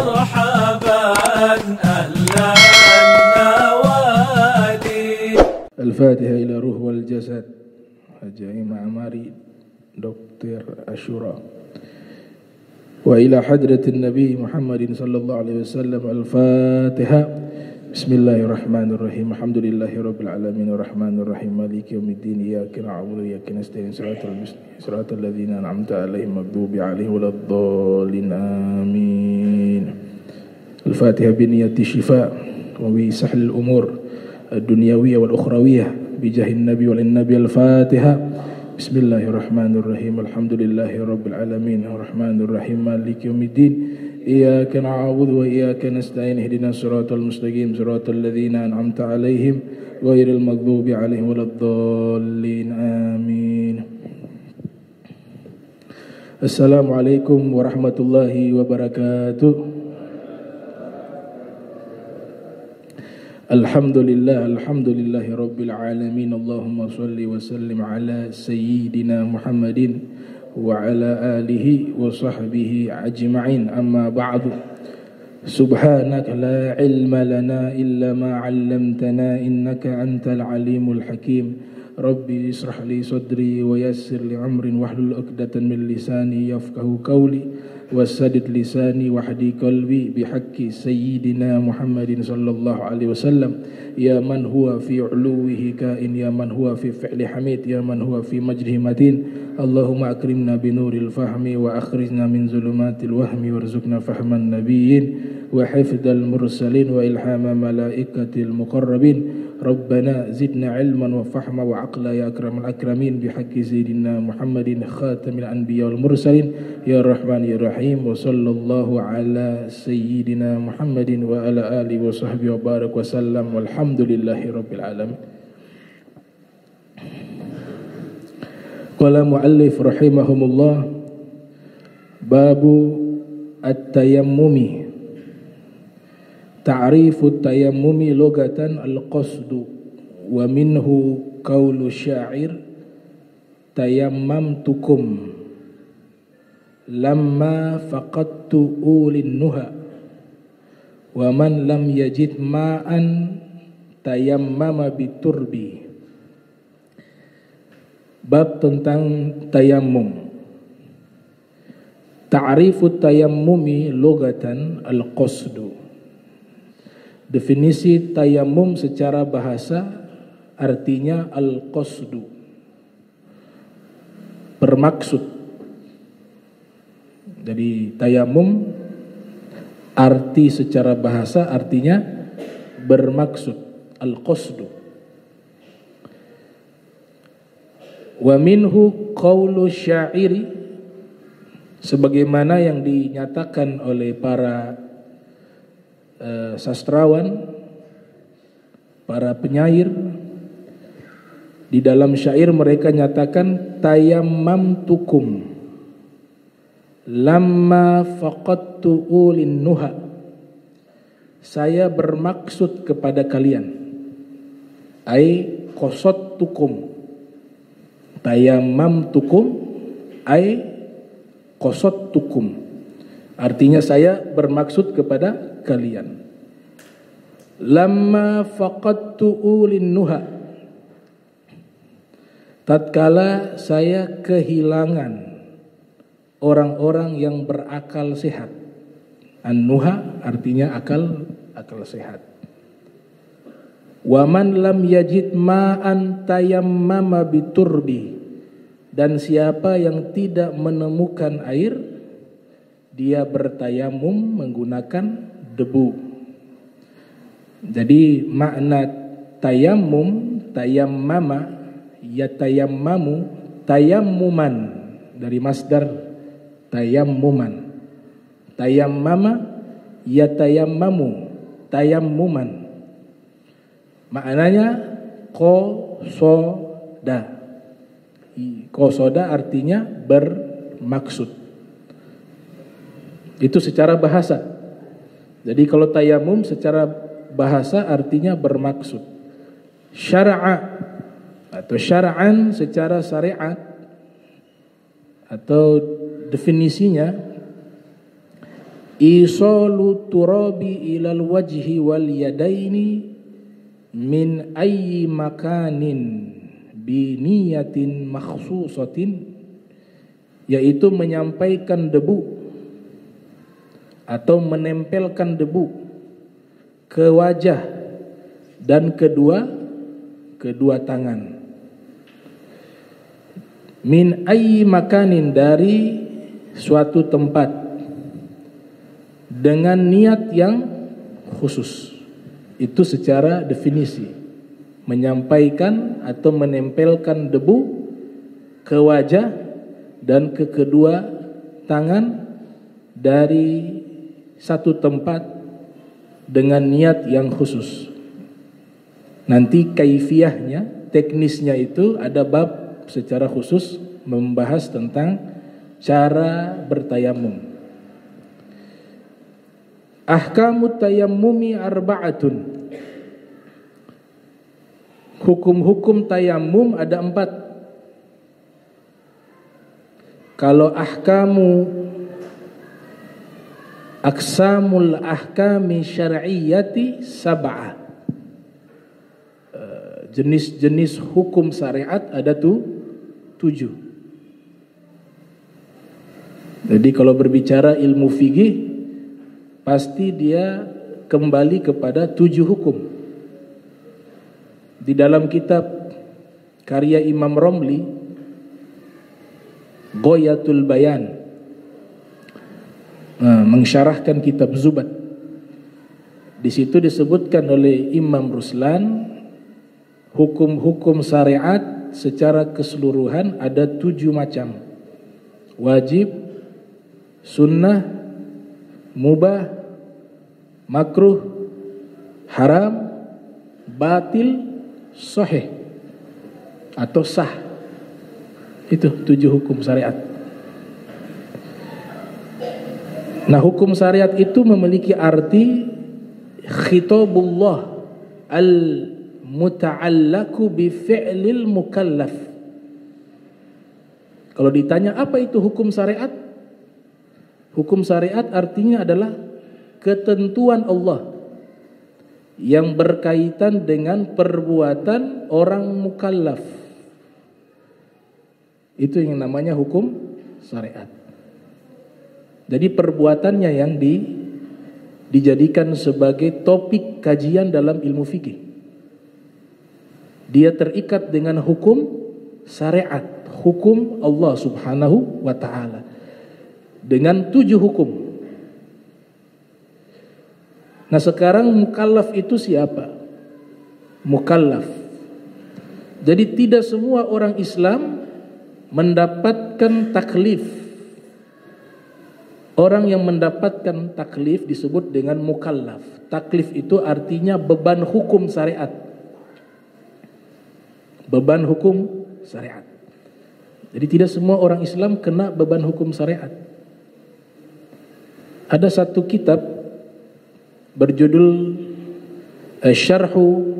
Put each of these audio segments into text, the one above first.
مرحبا أهلا النوادي. الفاتحة إلى روح والجسد Haji Ma'amari Dr. Ashura wa ila hadratin Nabi Muhammadin sallallahu alaihi wasallam. Al-Fatiha. Bismillahirrahmanirrahim. Alhamdulillahi rabbil alamin arrahmanir rahim maliki yaumiddin iyyaka na'budu wa iyyaka nasta'in siratal ladzina an'amta 'alaihim maghdubi 'alaihim waladdallin amin. Al-Fatiha bi niyyati shifa wa bi sahlil umur ad-dunyawiyah wal ukhrawiyah bijahin nabi wal nabi. Al-Fatiha. Bismillahirrahmanirrahim. Alhamdulillahi rabbil alamin arrahmanir rahim maliki yaumiddin iyyaka na'budu wa iyyaka nasta'in ihdinas siratal mustaqim siratal ladzina an'amta 'alaihim ghairil maghdubi 'alaihim waladdallin amin. Assalamualaikum warahmatullahi wabarakatuh. Alhamdulillahi rabbil alamin. Allahumma salli wa sallim ala sayyidina Muhammadin wa ala alihi wa sahbihi ajma'in. Amma ba'du. Subhanaka la ilma lana illa ma 'allamtana innaka antal alimul hakim. Rabbi israh li sadri wa yassir li amrin wahlul 'uqdatan min lisani yafqahu qawli wasadid lisani wahdi qalbi bihaqqi sayyidina Muhammadin sallallahu alaihi wasallam. Ya man huwa fi uluwihi kain, ya man huwa fi fi'li hamid, ya man huwa fi majrihi matin. Allahumma akrimna binuril fahmi wa akhrijna min zulumatil wahmi warzuqna fahman nabiyyin wa hifdzal mursalin wa ilhama malaikatil muqarrabin. Rabbana zidna ilman wa fahma wa aqla ya akramal akramin bihaqqi sayyidina Muhammadin khatamil anbiya wal mursalin ya rahman ya rahim. Wa sallallahu ala sayyidina Muhammadin wa ala alihi wa sahbihi wa barak wa sallam walhamdulillahi rabbil alamin. Qala muallif rahimahumullah babu at-tayammumi. Ta'rifu tayammumi lugatan al-qasdu wa minhu qawlu syair tayammamtukum lamma faqadtu ulin nuha wa man lam yajid ma'an tayammama biturbi. Bab tentang tayammum. Ta'rifu tayammumi lugatan al-qasdu. Definisi tayammum secara bahasa artinya al-qasdu, bermaksud. Jadi tayammum arti secara bahasa artinya bermaksud, al-qasdu. Wa minhu qawlu syairi, sebagaimana yang dinyatakan oleh para sastrawan, para penyair. Di dalam syair mereka nyatakan tayammamtukum lamma faqadtu ulin nuha, saya bermaksud kepada kalian, ai qasadtukum. Tayammamtukum ai qasadtukum, artinya saya bermaksud kepada kalian. Lamma faqadtu ulin nuha, tatkala saya kehilangan orang-orang yang berakal sehat. An-nuha artinya akal sehat. Wa man lam yajid ma'an tayammama biturbi, dan siapa yang tidak menemukan air, dia bertayamum menggunakan debu. Jadi makna tayammum, tayammama, yatayammamu, tayammuman, dari masdar tayammuman. Tayammama, yatayammamu, tayammuman. Maknanya qasoda. Qasoda artinya bermaksud. Itu secara bahasa. Jadi kalau tayammum secara bahasa artinya bermaksud. Syara'a atau syara'an secara syariat atau definisinya, isalu turabi ilal wajhi wal yadaini min ayyi makanin bi niyatin makhsusatin, yaitu menyampaikan debu atau menempelkan debu ke wajah dan kedua tangan. Min ayyi makanin, dari suatu tempat dengan niat yang khusus. Itu secara definisi, menyampaikan atau menempelkan debu ke wajah dan ke kedua tangan dari satu tempat dengan niat yang khusus. Nanti kaifiyahnya, teknisnya itu ada bab secara khusus membahas tentang cara bertayamum. Ahkamut tayammumi arba'atun. Hukum-hukum tayamum ada 4. Kalau aksamul ahkami syar'iyyati sab'ah. Jenis-jenis hukum syariat ada 7. Jadi kalau berbicara ilmu fikih, pasti dia kembali kepada 7 hukum. Di dalam kitab karya Imam Romli, Ghayatul Bayan, mensyarahkan kitab Zubat, di situ disebutkan oleh Imam Ruslan hukum-hukum syariat secara keseluruhan ada 7 macam: wajib, sunnah, mubah, makruh, haram, batil, sahih atau sah. Itu 7 hukum syariat. Nah, hukum syariat itu memiliki arti khitabullah al-muta'allaku bi fi'lil mukallaf. Kalau ditanya apa itu hukum syariat? Hukum syariat artinya adalah ketentuan Allah yang berkaitan dengan perbuatan orang mukallaf. Itu yang namanya hukum syariat. Jadi perbuatannya yang dijadikan sebagai topik kajian dalam ilmu fikih. Dia terikat dengan hukum syariat, hukum Allah Subhanahu wa ta'ala, dengan 7 hukum. Nah, sekarang mukallaf itu siapa? Mukallaf. Jadi tidak semua orang Islam mendapatkan taklif. Orang yang mendapatkan taklif disebut dengan mukallaf. Taklif itu artinya beban hukum syariat. Beban hukum syariat. Jadi tidak semua orang Islam kena beban hukum syariat. Ada satu kitab berjudul Syarhu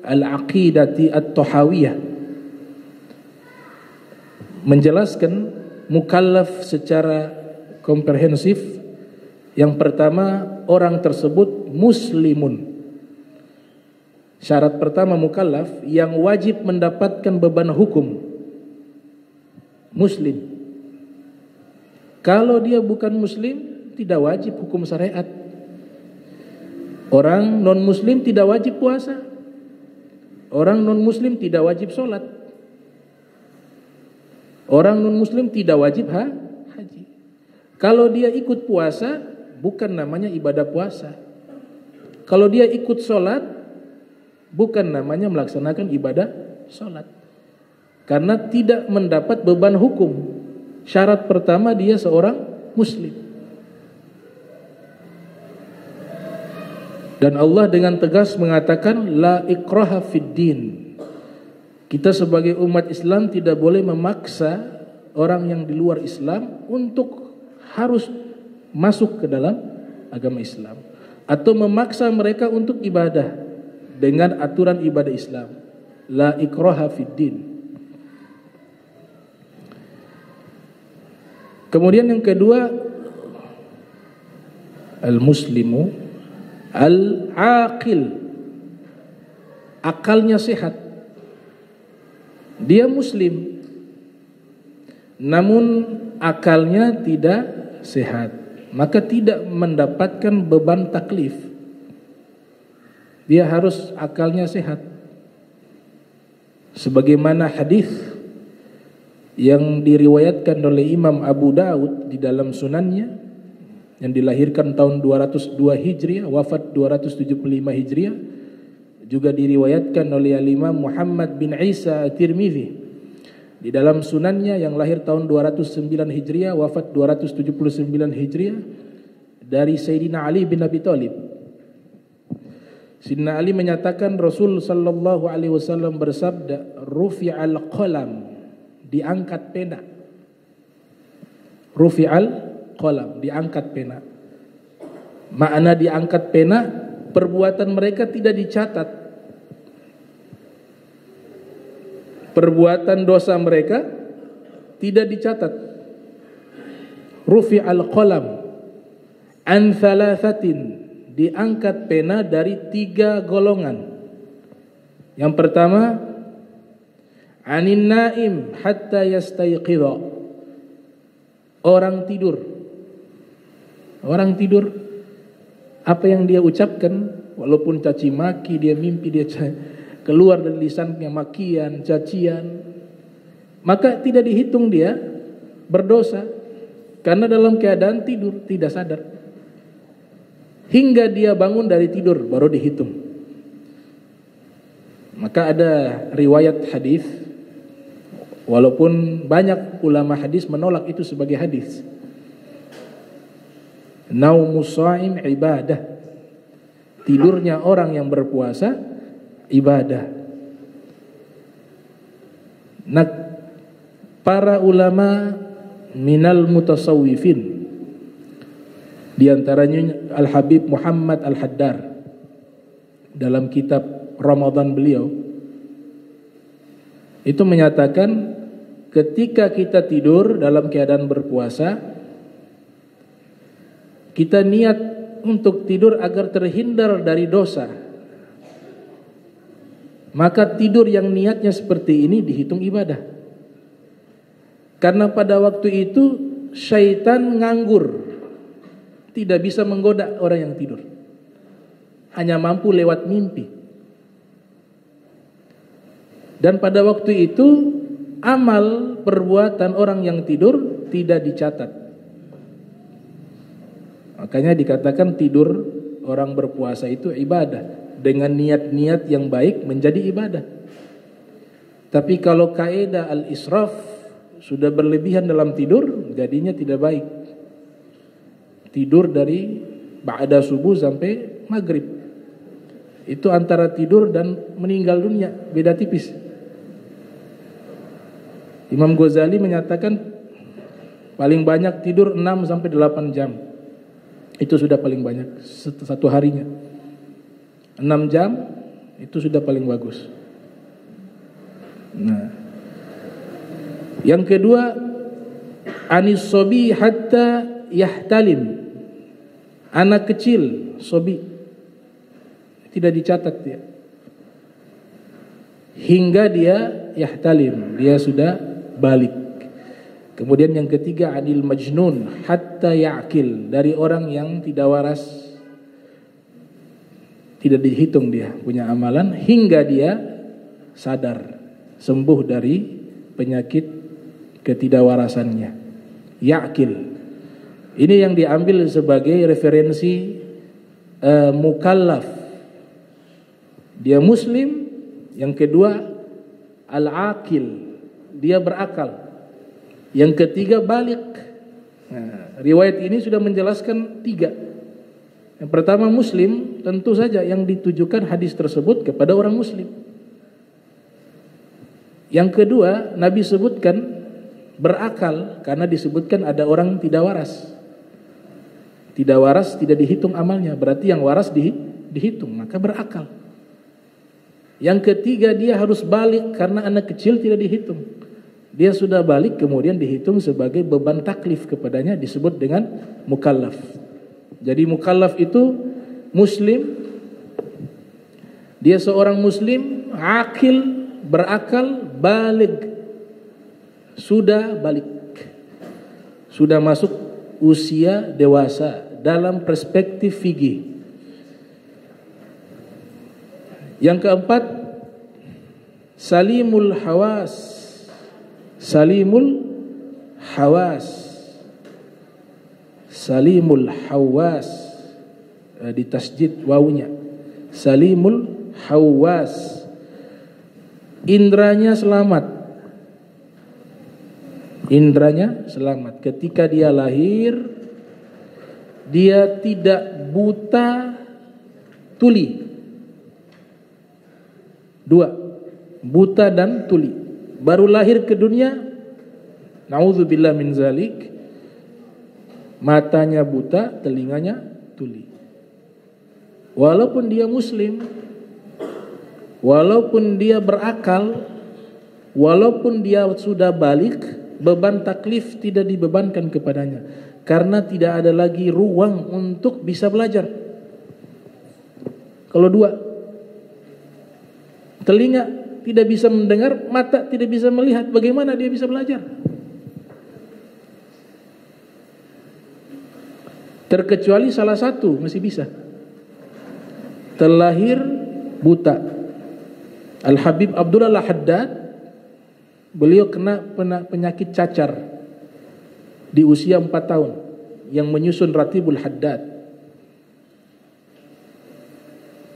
Al-Aqidati At-Tahawiyah, menjelaskan mukallaf secara komprehensif. Yang pertama, orang tersebut muslimun. Syarat pertama mukallaf yang wajib mendapatkan beban hukum, muslim. Kalau dia bukan muslim, tidak wajib hukum syariat. Orang non muslim tidak wajib puasa. Orang non muslim tidak wajib sholat. Orang non muslim tidak wajib haji. Kalau dia ikut puasa, bukan namanya ibadah puasa. Kalau dia ikut sholat, bukan namanya melaksanakan ibadah sholat. Karena tidak mendapat beban hukum. Syarat pertama dia seorang muslim. Dan Allah dengan tegas mengatakan la ikraha fid din. Kita sebagai umat Islam tidak boleh memaksa orang yang di luar Islam untuk harus masuk ke dalam agama Islam, atau memaksa mereka untuk ibadah dengan aturan ibadah Islam. La ikraha fid din. Kemudian yang kedua, Al-muslimu al-aqil, akalnya sehat. Dia muslim namun akalnya tidak sehat, maka tidak mendapatkan beban taklif. Dia harus akalnya sehat. Sebagaimana hadis yang diriwayatkan oleh Imam Abu Daud di dalam sunannya, yang dilahirkan tahun 202 Hijriah, wafat 275 Hijriah, juga diriwayatkan oleh Imam Muhammad bin Isa At-Tirmidzi di dalam sunannya, yang lahir tahun 209 Hijriah, wafat 279 Hijriah, dari Sayyidina Ali bin Abi Thalib. Sayyidina Ali menyatakan Rasul sallallahu alaihi wasallam bersabda, rufi'al qalam, diangkat pena. Rufi'al qalam, diangkat pena. Makna diangkat pena, perbuatan mereka tidak dicatat. Perbuatan dosa mereka tidak dicatat. Rufi'al qalam an thalathatin, diangkat pena dari 3 golongan. Yang pertama, anin naim hatta yastayqidha, orang tidur. Orang tidur, apa yang dia ucapkan, walaupun caci maki, dia mimpi, dia keluar dari lisannya makian, cacian, maka tidak dihitung dia berdosa, karena dalam keadaan tidur, tidak sadar. Hingga dia bangun dari tidur baru dihitung. Maka ada riwayat hadis, walaupun banyak ulama hadis menolak itu sebagai hadis. Naumus shaim ibadah, tidurnya orang yang berpuasa ibadah. Nah, para ulama minal mutasawwifin, di antaranya Al-Habib Muhammad Al-Haddar dalam kitab Ramadan beliau itu menyatakan, ketika kita tidur dalam keadaan berpuasa, kita niat untuk tidur agar terhindar dari dosa, maka tidur yang niatnya seperti ini dihitung ibadah. Karena pada waktu itu syaitan nganggur, tidak bisa menggoda orang yang tidur, hanya mampu lewat mimpi. Dan pada waktu itu amal perbuatan orang yang tidur tidak dicatat. Makanya dikatakan tidur orang berpuasa itu ibadah, dengan niat-niat yang baik menjadi ibadah. Tapi kalau kaidah al-israf sudah berlebihan dalam tidur, jadinya tidak baik. Tidur dari ba'da subuh sampai maghrib, itu antara tidur dan meninggal dunia beda tipis. Imam Ghazali menyatakan paling banyak tidur 6 sampai 8 jam. Itu sudah paling banyak satu harinya. 6 jam itu sudah paling bagus. Nah, yang kedua, anis sobi hatta yahtalim, anak kecil sobi tidak dicatat dia hingga dia yahtalim, dia sudah balik. Kemudian yang ketiga, anil majnun hatta ya'qil, dari orang yang tidak waras, tidak dihitung dia punya amalan hingga dia sadar, sembuh dari penyakit ketidakwarasannya. Ya'qil ini yang diambil sebagai referensi mukallaf. Dia muslim. Yang kedua al-aqil, dia berakal. Yang ketiga balik. Nah, riwayat ini sudah menjelaskan 3. Yang pertama muslim, tentu saja yang ditujukan hadis tersebut kepada orang muslim. Yang kedua, Nabi sebutkan berakal, karena disebutkan ada orang tidak waras. Tidak waras tidak dihitung amalnya, berarti yang waras dihitung, maka berakal. Yang ketiga, dia harus balik, karena anak kecil tidak dihitung. Dia sudah balik, kemudian dihitung sebagai beban taklif kepadanya, disebut dengan mukallaf. Jadi mukallaf itu muslim, dia seorang muslim, akil, berakal, baligh, sudah balik, sudah masuk usia dewasa dalam perspektif fikih. Yang keempat, salimul hawas. Salimul hawas. Salimul hawas, di tasjid wawunya. Salimul hawas, indranya selamat. Indranya selamat. Ketika dia lahir, dia tidak buta tuli. Dua, buta dan tuli. Baru lahir ke dunia, na'udzubillah min zalik, matanya buta, telinganya tuli. Walaupun dia muslim, walaupun dia berakal, walaupun dia sudah balik, beban taklif tidak dibebankan kepadanya, karena tidak ada lagi ruang untuk bisa belajar. Kalau dua, telinga tidak bisa mendengar, mata tidak bisa melihat, bagaimana dia bisa belajar? Terkecuali salah satu masih bisa. Terlahir buta. Al-Habib Abdullah Al-Haddad, beliau kena penyakit cacar di usia 4 tahun yang menyusun Ratibul Haddad.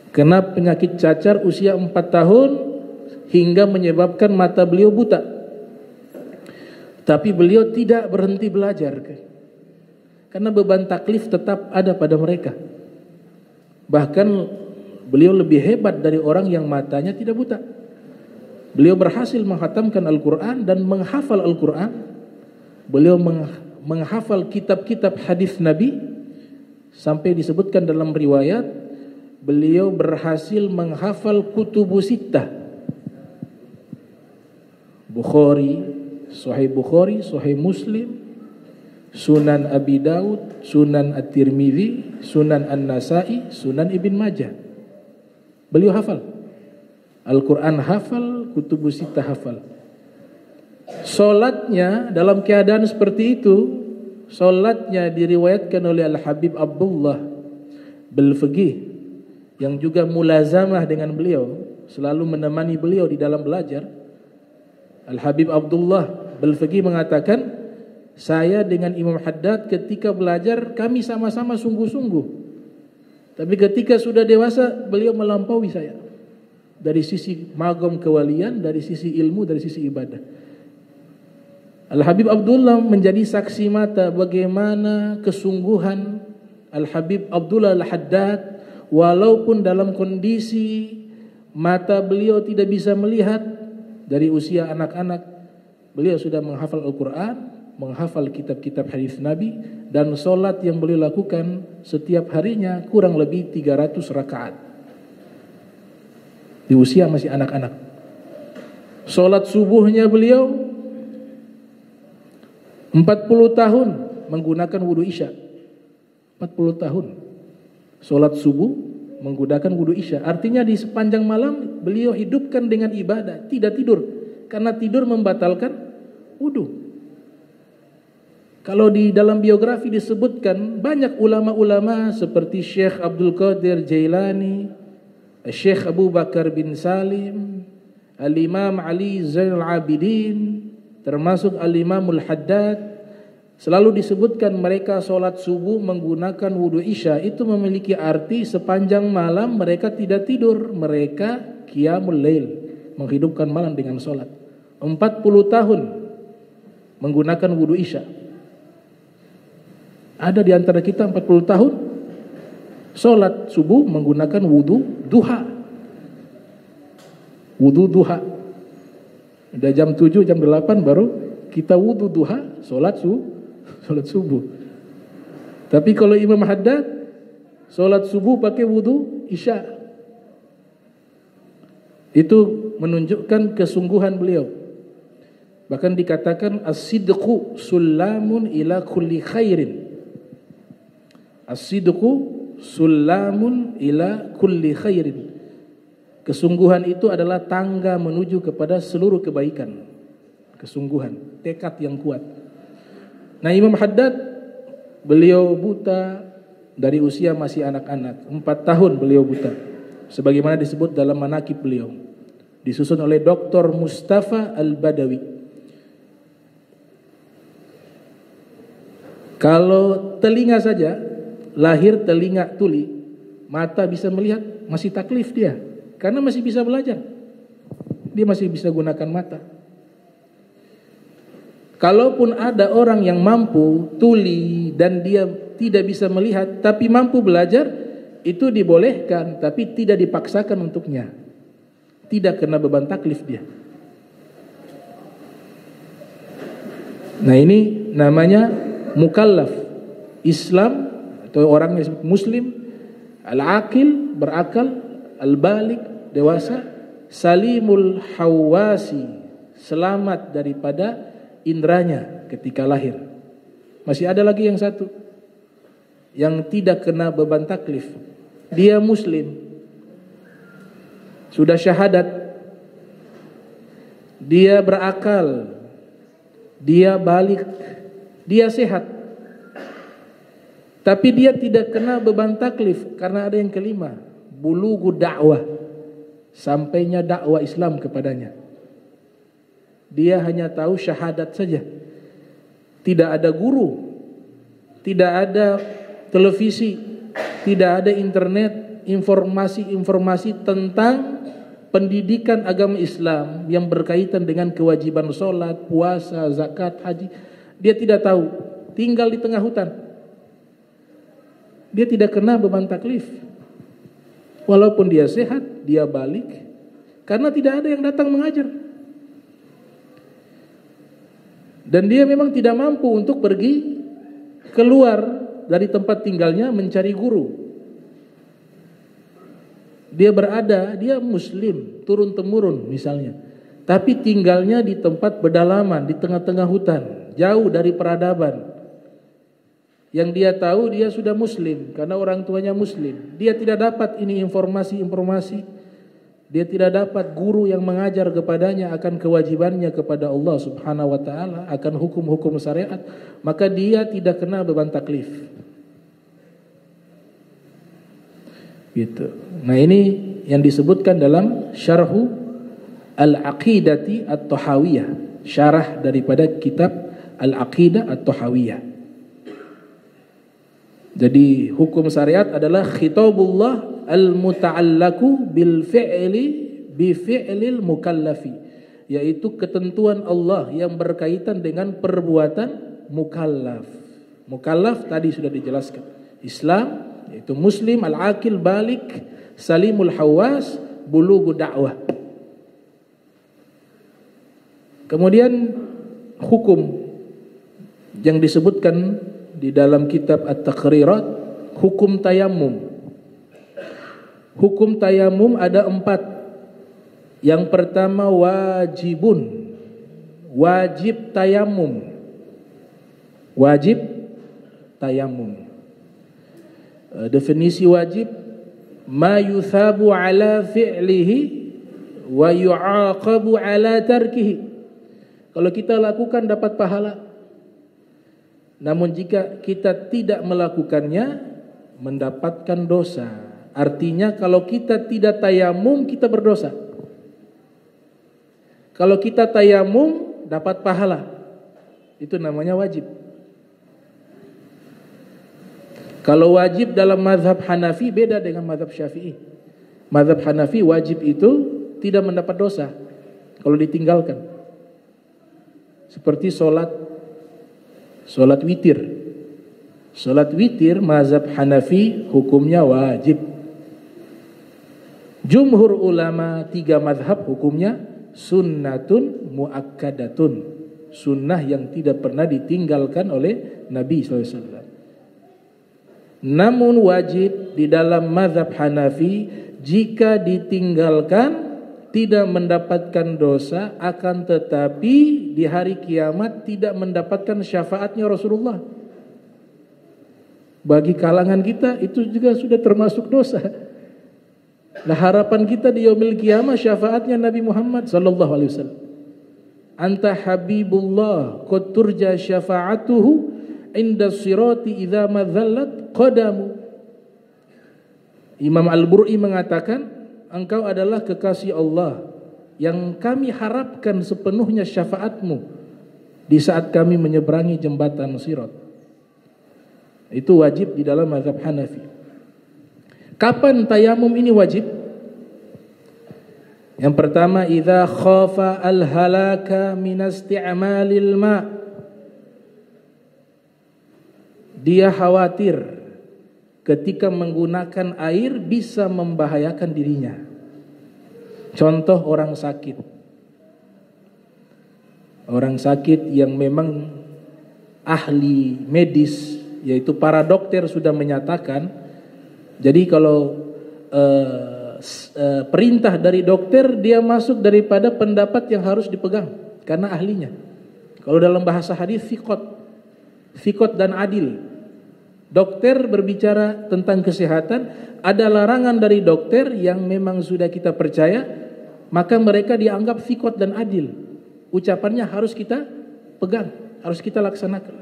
Kena penyakit cacar usia 4 tahun hingga menyebabkan mata beliau buta. Tapi beliau tidak berhenti belajar, karena beban taklif tetap ada pada mereka. Bahkan beliau lebih hebat dari orang yang matanya tidak buta. Beliau berhasil menghatamkan Al-Quran dan menghafal Al-Quran. Beliau menghafal kitab-kitab hadis Nabi, sampai disebutkan dalam riwayat beliau berhasil menghafal kutubu sittah. Bukhari, Sahih Muslim, Sunan Abi Daud, Sunan At-Tirmidzi, Sunan An-Nasai, Sunan Ibn Majah. Beliau hafal Al-Quran, hafal kutubu sittah, hafal. Solatnya dalam keadaan seperti itu, solatnya diriwayatkan oleh Al-Habib Abdullah Bil-Fiqih, yang juga mulazamah dengan beliau, selalu menemani beliau di dalam belajar. Al-Habib Abdullah Bil-Fiqih mengatakan, saya dengan Imam Haddad ketika belajar kami sama-sama sungguh-sungguh, tapi ketika sudah dewasa beliau melampaui saya dari sisi magam kewalian, dari sisi ilmu, dari sisi ibadah. Al-Habib Abdullah menjadi saksi mata bagaimana kesungguhan Al-Habib Abdullah Al-Haddad, walaupun dalam kondisi mata beliau tidak bisa melihat, dari usia anak-anak beliau sudah menghafal Al-Quran, menghafal kitab-kitab hadis Nabi, dan solat yang beliau lakukan setiap harinya kurang lebih 300 rakaat di usia masih anak-anak. Solat subuhnya beliau 40 tahun menggunakan wudu isya. 40 tahun solat subuh menggunakan wudu isya. Artinya di sepanjang malam beliau hidupkan dengan ibadah, tidak tidur, karena tidur membatalkan wudu. Kalau di dalam biografi disebutkan banyak ulama-ulama seperti Syekh Abdul Qadir Jailani, Syekh Abu Bakar bin Salim, Al-Imam Ali Zainul Abidin, termasuk Al-Imamul Haddad, selalu disebutkan mereka sholat subuh menggunakan wudu isya. Itu memiliki arti sepanjang malam mereka tidak tidur, mereka qiyamul lail, menghidupkan malam dengan sholat. 40 tahun menggunakan wudu isya. Ada di antara kita 40 tahun sholat subuh menggunakan wudu duha. Wudu duha. Udah jam 7, jam 8 baru kita wudu duha, sholat subuh. Tapi kalau Imam Haddad sholat subuh pakai wudu isya. Itu menunjukkan kesungguhan beliau. Bahkan dikatakan as-sidqu sulamun ila kulli khairin. As-sidqu sulamun ila kulli khairin. Kesungguhan itu adalah tangga menuju kepada seluruh kebaikan. Kesungguhan, tekad yang kuat. Nah, Imam Haddad, beliau buta dari usia masih anak-anak. 4 tahun beliau buta, sebagaimana disebut dalam manaqib beliau. Disusun oleh Dr. Mustafa Al-Badawi. Kalau telinga saja, lahir telinga tuli, mata bisa melihat, masih taklif dia, karena masih bisa belajar. Dia masih bisa gunakan mata. Kalaupun ada orang yang mampu tuli dan dia tidak bisa melihat tapi mampu belajar, itu dibolehkan tapi tidak dipaksakan untuknya. Tidak kena beban taklif dia. Nah, ini namanya mukallaf. Islam atau orang yang disebut muslim, al-aqil, berakal, al-balik, dewasa, salimul hawasi, selamat daripada indranya ketika lahir. Masih ada lagi yang satu yang tidak kena beban taklif. Dia muslim, sudah syahadat, dia berakal, dia balik, dia sehat, tapi dia tidak kena beban taklif karena ada yang kelima, bulughu dakwah, sampainya dakwah Islam kepadanya. Dia hanya tahu syahadat saja. Tidak ada guru, tidak ada televisi, tidak ada internet, informasi-informasi tentang pendidikan agama Islam yang berkaitan dengan kewajiban sholat, puasa, zakat, haji. Dia tidak tahu, tinggal di tengah hutan. Dia tidak kena beban taklif. Walaupun dia sehat, dia balik, karena tidak ada yang datang mengajar. Dan dia memang tidak mampu untuk pergi keluar dari tempat tinggalnya mencari guru. Dia muslim, turun-temurun misalnya, tapi tinggalnya di tempat pedalaman, di tengah-tengah hutan, jauh dari peradaban. Yang dia tahu dia sudah muslim karena orang tuanya muslim. Dia tidak dapat ini informasi-informasi. Dia tidak dapat guru yang mengajar kepadanya akan kewajibannya kepada Allah Subhanahu wa taala, akan hukum-hukum syariat, maka dia tidak kena beban taklif. Gitu. Nah, ini yang disebutkan dalam Syarhu Al-Aqidati At-Tahawiyah, syarah daripada kitab Al-Aqidah At-Tahawiyah. Jadi hukum syariat adalah khitabullah al-muta'allaku bil fi'li bi fi'lil mukallafi, yaitu ketentuan Allah yang berkaitan dengan perbuatan mukallaf. Mukallaf tadi sudah dijelaskan. Islam yaitu muslim, al-aqil, balik, salimul hawas, bulughu dakwah. Kemudian hukum yang disebutkan di dalam kitab At-Taqrirat, hukum tayamum. Hukum tayamum ada 4. Yang pertama wajibun, wajib tayamum. Wajib tayamum. Definisi wajib, ma yuthabu ala fi'lihi wa yu'aqabu ala tarkihi. Kalau kita lakukan dapat pahala. Namun jika kita tidak melakukannya mendapatkan dosa. Artinya kalau kita tidak tayamum kita berdosa. Kalau kita tayamum dapat pahala. Itu namanya wajib. Kalau wajib dalam mazhab Hanafi beda dengan mazhab Syafi'i. Mazhab Hanafi wajib itu tidak mendapat dosa kalau ditinggalkan. Seperti sholat witir. Sholat witir mazhab Hanafi hukumnya wajib. Jumhur ulama 3 mazhab hukumnya sunnatun muakkadatun, sunnah yang tidak pernah ditinggalkan oleh Nabi SAW. Namun wajib di dalam mazhab Hanafi jika ditinggalkan tidak mendapatkan dosa, akan tetapi di hari kiamat tidak mendapatkan syafaatnya Rasulullah. Bagi kalangan kita itu juga sudah termasuk dosa. Nah, harapan kita di yaumil qiyamah syafaatnya Nabi Muhammad sallallahu alaihi wasallam. Anta habibullah qad turja syafa'atuhu inda sirati idza madzallat qadamu. Imam Al-Bur'i mengatakan, engkau adalah kekasih Allah yang kami harapkan sepenuhnya syafaatmu di saat kami menyeberangi jembatan Sirat. Itu wajib di dalam mazhab Hanafi. Kapan tayamum ini wajib? Yang pertama, idza khafa al-halaka min isti'malil ma'. Dia khawatir ketika menggunakan air bisa membahayakan dirinya. Contoh orang sakit. Orang sakit yang memang ahli medis, yaitu para dokter sudah menyatakan, jadi kalau perintah dari dokter dia masuk daripada pendapat yang harus dipegang karena ahlinya. Kalau dalam bahasa hadis thiqat dan adil. Dokter berbicara tentang kesehatan, ada larangan dari dokter yang memang sudah kita percaya, maka mereka dianggap thiqat dan adil. Ucapannya harus kita pegang, harus kita laksanakan.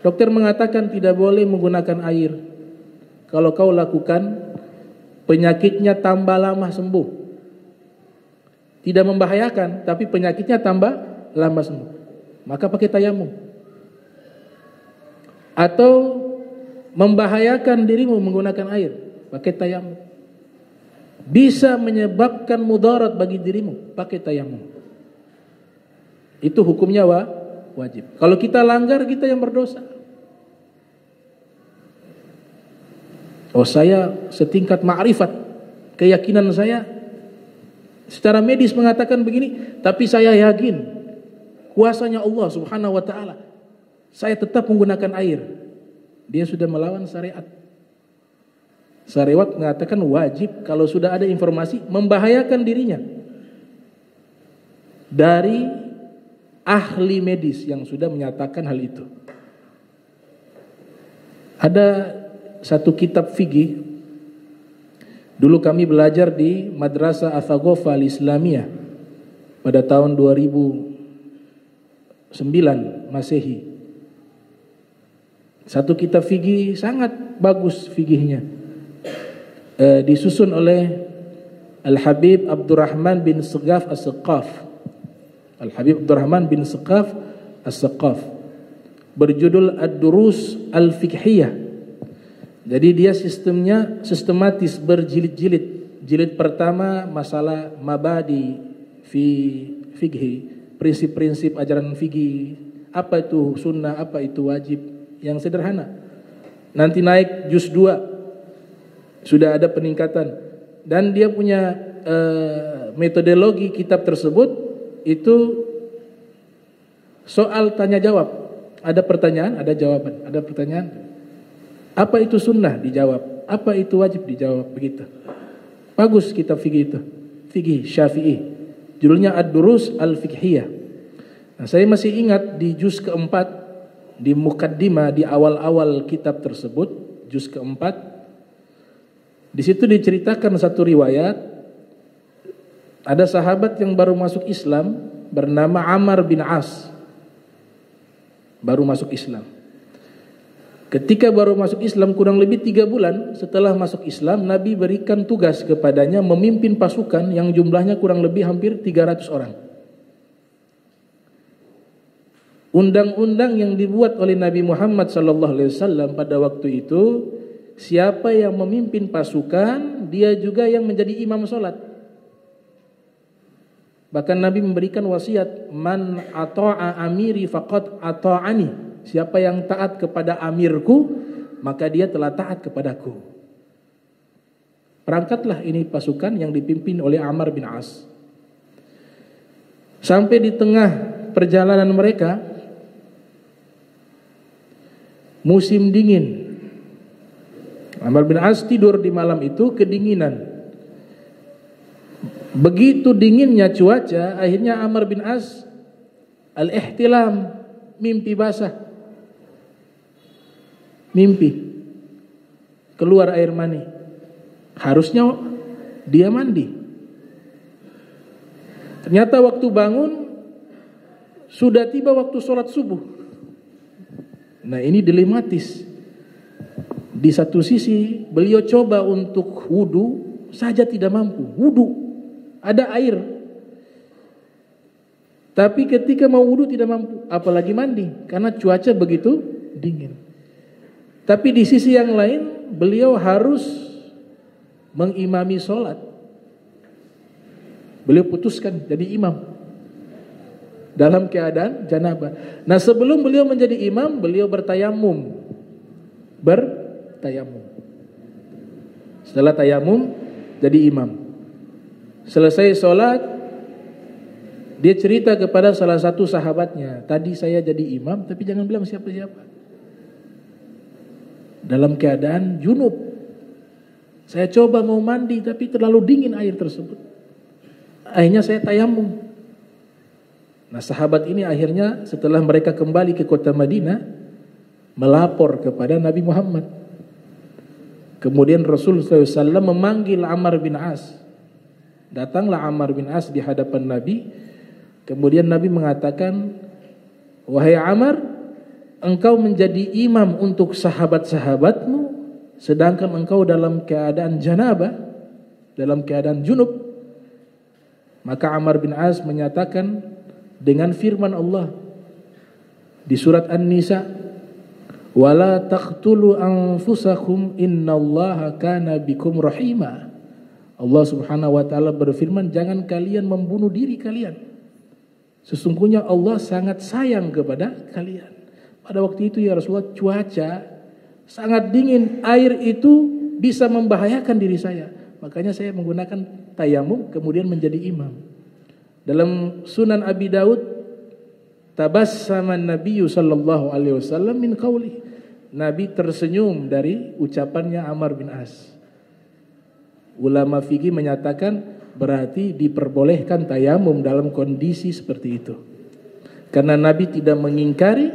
Dokter mengatakan tidak boleh menggunakan air. Kalau kau lakukan, penyakitnya tambah lama sembuh. Tidak membahayakan, tapi penyakitnya tambah lama sembuh. Maka pakai tayamum. Atau membahayakan dirimu menggunakan air, pakai tayamum. Bisa menyebabkan mudarat bagi dirimu, pakai tayamum. Itu hukumnya wajib. Kalau kita langgar, kita yang berdosa. Oh, saya setingkat ma'rifat, keyakinan saya secara medis mengatakan begini, tapi saya yakin kuasanya Allah Subhanahu wa taala. Saya tetap menggunakan air. Dia sudah melawan syariat. Syariat mengatakan wajib kalau sudah ada informasi membahayakan dirinya dari ahli medis yang sudah menyatakan hal itu. Ada satu kitab fikih. Dulu kami belajar di Madrasah Athaqafah Al-Islamiyah pada tahun 2009 Masehi. Satu kitab fikih sangat bagus fikihnya. Disusun oleh Al-Habib Abdurrahman bin Saqqaf As-Saqqaf. Al-Habib Abdurrahman bin Saqqaf As-Saqqaf. Berjudul Ad-Durus Al-Fiqhiyah. Jadi dia sistemnya sistematis berjilid-jilid. Jilid pertama masalah mabadi fi fikhi, prinsip-prinsip ajaran fikih. Apa itu sunnah, apa itu wajib, yang sederhana. Nanti naik juz 2. Sudah ada peningkatan. Dan dia punya metodologi kitab tersebut itu soal tanya jawab. Ada pertanyaan, ada jawaban. Ada pertanyaan. Apa itu sunnah? Dijawab. Apa itu wajib? Dijawab. Begitu. Bagus kitab fikih itu. Fikih Syafi'i. Judulnya Ad-Durus Al-Fiqhiyah. Nah, saya masih ingat di juz keempat, di mukaddimah, di awal-awal kitab tersebut, juz keempat, di situ diceritakan satu riwayat. Ada sahabat yang baru masuk Islam bernama Ammar bin As. Baru masuk Islam. Ketika baru masuk Islam kurang lebih 3 bulan setelah masuk Islam, Nabi berikan tugas kepadanya memimpin pasukan yang jumlahnya kurang lebih hampir 300 orang. Undang-undang yang dibuat oleh Nabi Muhammad SAW pada waktu itu, siapa yang memimpin pasukan, dia juga yang menjadi imam sholat. Bahkan Nabi memberikan wasiat, man ata'a amiri faqad ata'ani. Siapa yang taat kepada amirku, maka dia telah taat kepadaku. Berangkatlah ini pasukan yang dipimpin oleh Ammar bin As. Sampai di tengah perjalanan mereka, musim dingin. Ammar bin As tidur di malam itu kedinginan. Begitu dinginnya cuaca, akhirnya Ammar bin As al-ihtilam, mimpi basah. Mimpi. keluar air mani. Harusnya dia mandi. Ternyata waktu bangun sudah tiba waktu sholat subuh. Nah, ini dilematis. Di satu sisi beliau coba untuk wudu saja tidak mampu. Wudu ada air, tapi ketika mau wudu tidak mampu, apalagi mandi karena cuaca begitu dingin. Tapi di sisi yang lain beliau harus mengimami sholat. Beliau putuskan jadi imam dalam keadaan janabah. Nah, sebelum beliau menjadi imam, beliau bertayamum. Setelah tayamum jadi imam. Selesai sholat, dia cerita kepada salah satu sahabatnya, tadi saya jadi imam tapi jangan bilang siapa-siapa. Dalam keadaan junub. Saya coba mau mandi tapi terlalu dingin air tersebut. Akhirnya saya tayamum. Nah, sahabat ini akhirnya setelah mereka kembali ke kota Madinah melapor kepada Nabi Muhammad. Kemudian Rasulullah SAW memanggil Ammar bin As. Datanglah Ammar bin As di hadapan Nabi. Kemudian Nabi mengatakan, wahai Ammar, engkau menjadi imam untuk sahabat-sahabatmu, sedangkan engkau dalam keadaan janabah, dalam keadaan junub. Maka Ammar bin As menyatakan dengan firman Allah di surat An-Nisa, wala taqtulu anfusakum innallaha kana bikum rahima. Allah Subhanahu wa taala berfirman, jangan kalian membunuh diri kalian. Sesungguhnya Allah sangat sayang kepada kalian. Pada waktu itu ya Rasulullah, cuaca sangat dingin, air itu bisa membahayakan diri saya. Makanya saya menggunakan tayamum kemudian menjadi imam. Dalam Sunan Abi Daud, tabassama Nabi sallallahu alaihi wasallam min qauli. Nabi tersenyum dari ucapannya Ammar bin As. Ulama fikih menyatakan berarti diperbolehkan tayamum dalam kondisi seperti itu. Karena Nabi tidak mengingkari,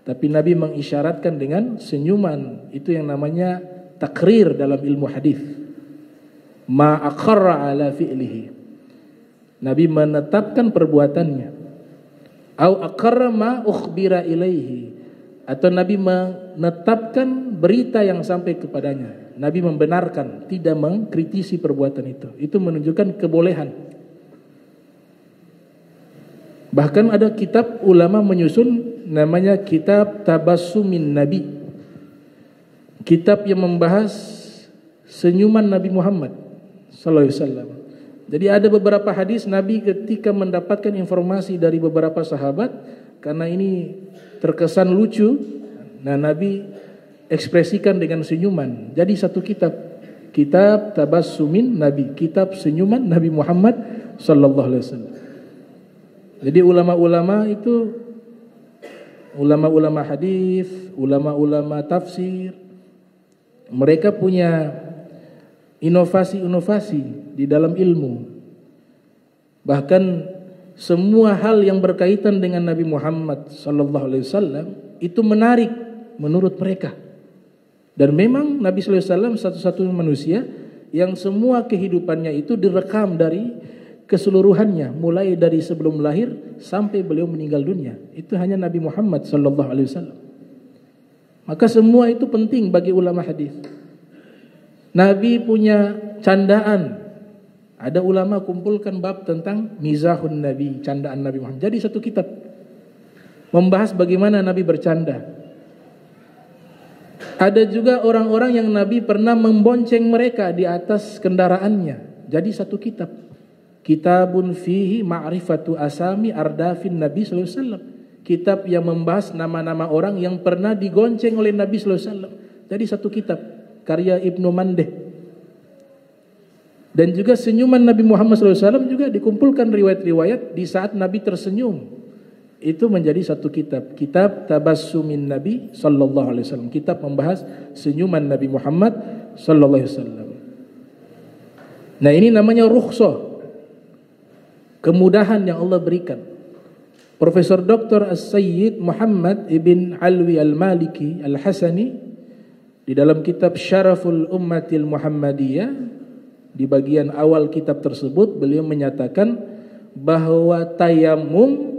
tapi Nabi mengisyaratkan dengan senyuman. Itu yang namanya takrir dalam ilmu hadis. Ma aqarra ala fi'lihi. Nabi menetapkan perbuatannya. Au aqarra ma ukhbira ilaihi. Atau Nabi menetapkan berita yang sampai kepadanya. Nabi membenarkan, tidak mengkritisi perbuatan itu. Itu menunjukkan kebolehan. Bahkan ada kitab ulama menyusun namanya kitab Tabassumin Nabi. Kitab yang membahas senyuman Nabi Muhammad sallallahu alaihi wasallam. Jadi ada beberapa hadis Nabi ketika mendapatkan informasi dari beberapa sahabat, karena ini terkesan lucu, nah Nabi ekspresikan dengan senyuman. Jadi satu kitab, kitab Tabassumin Nabi, kitab senyuman Nabi Muhammad sallallahu alaihi wasallam. Jadi ulama-ulama itu, ulama-ulama hadis, ulama-ulama tafsir, mereka punya inovasi-inovasi di dalam ilmu. Bahkan semua hal yang berkaitan dengan Nabi Muhammad sallallahu alaihi wasallam itu menarik menurut mereka. Dan memang Nabi sallallahu alaihi wasallam satu-satunya manusia yang semua kehidupannya itu direkam dari keseluruhannya, mulai dari sebelum lahir sampai beliau meninggal dunia. Itu hanya Nabi Muhammad sallallahu alaihi wasallam. Maka semua itu penting bagi ulama hadis. Nabi punya candaan. Ada ulama kumpulkan bab tentang mizahun Nabi, candaan Nabi Muhammad. Jadi satu kitab membahas bagaimana Nabi bercanda. Ada juga orang-orang yang Nabi pernah membonceng mereka di atas kendaraannya. Jadi satu kitab. Kitabun fihi ma'rifatu asami ardafin Nabi sallallahu alaihi wasallam. Kitab yang membahas nama-nama orang yang pernah digonceng oleh Nabi sallallahu alaihi wasallam. Jadi satu kitab karya Ibnu Mandeh. Dan juga senyuman Nabi Muhammad SAW juga dikumpulkan riwayat-riwayat di saat Nabi tersenyum. Itu menjadi satu kitab, kitab Tabassumin Nabi sallallahu alaihi wasallam. Kitab membahas senyuman Nabi Muhammad sallallahu alaihi wasallam. Nah, ini namanya rukhsah, kemudahan yang Allah berikan. Profesor Dr. As-Sayyid Muhammad ibn Alwi Al-Maliki Al-Hasani Di dalam kitab Syaraful Ummatil Muhammadiyah, di bagian awal kitab tersebut beliau menyatakan bahwa tayamum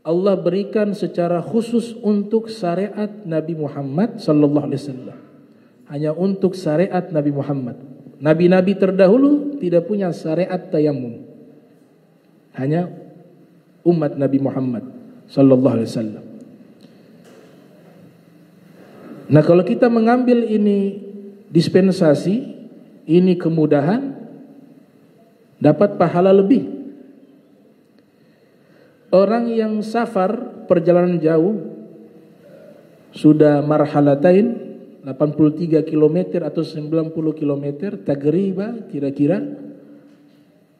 Allah berikan secara khusus untuk syariat Nabi Muhammad sallallahu alaihi wasallam. Hanya untuk syariat Nabi Muhammad. Nabi-nabi terdahulu tidak punya syariat tayamum. Hanya umat Nabi Muhammad sallallahu alaihi wasallam. Nah, kalau kita mengambil ini dispensasi, ini kemudahan, dapat pahala lebih. Orang yang safar perjalanan jauh sudah marhalatain 83 km atau 90 km tagriba kira-kira,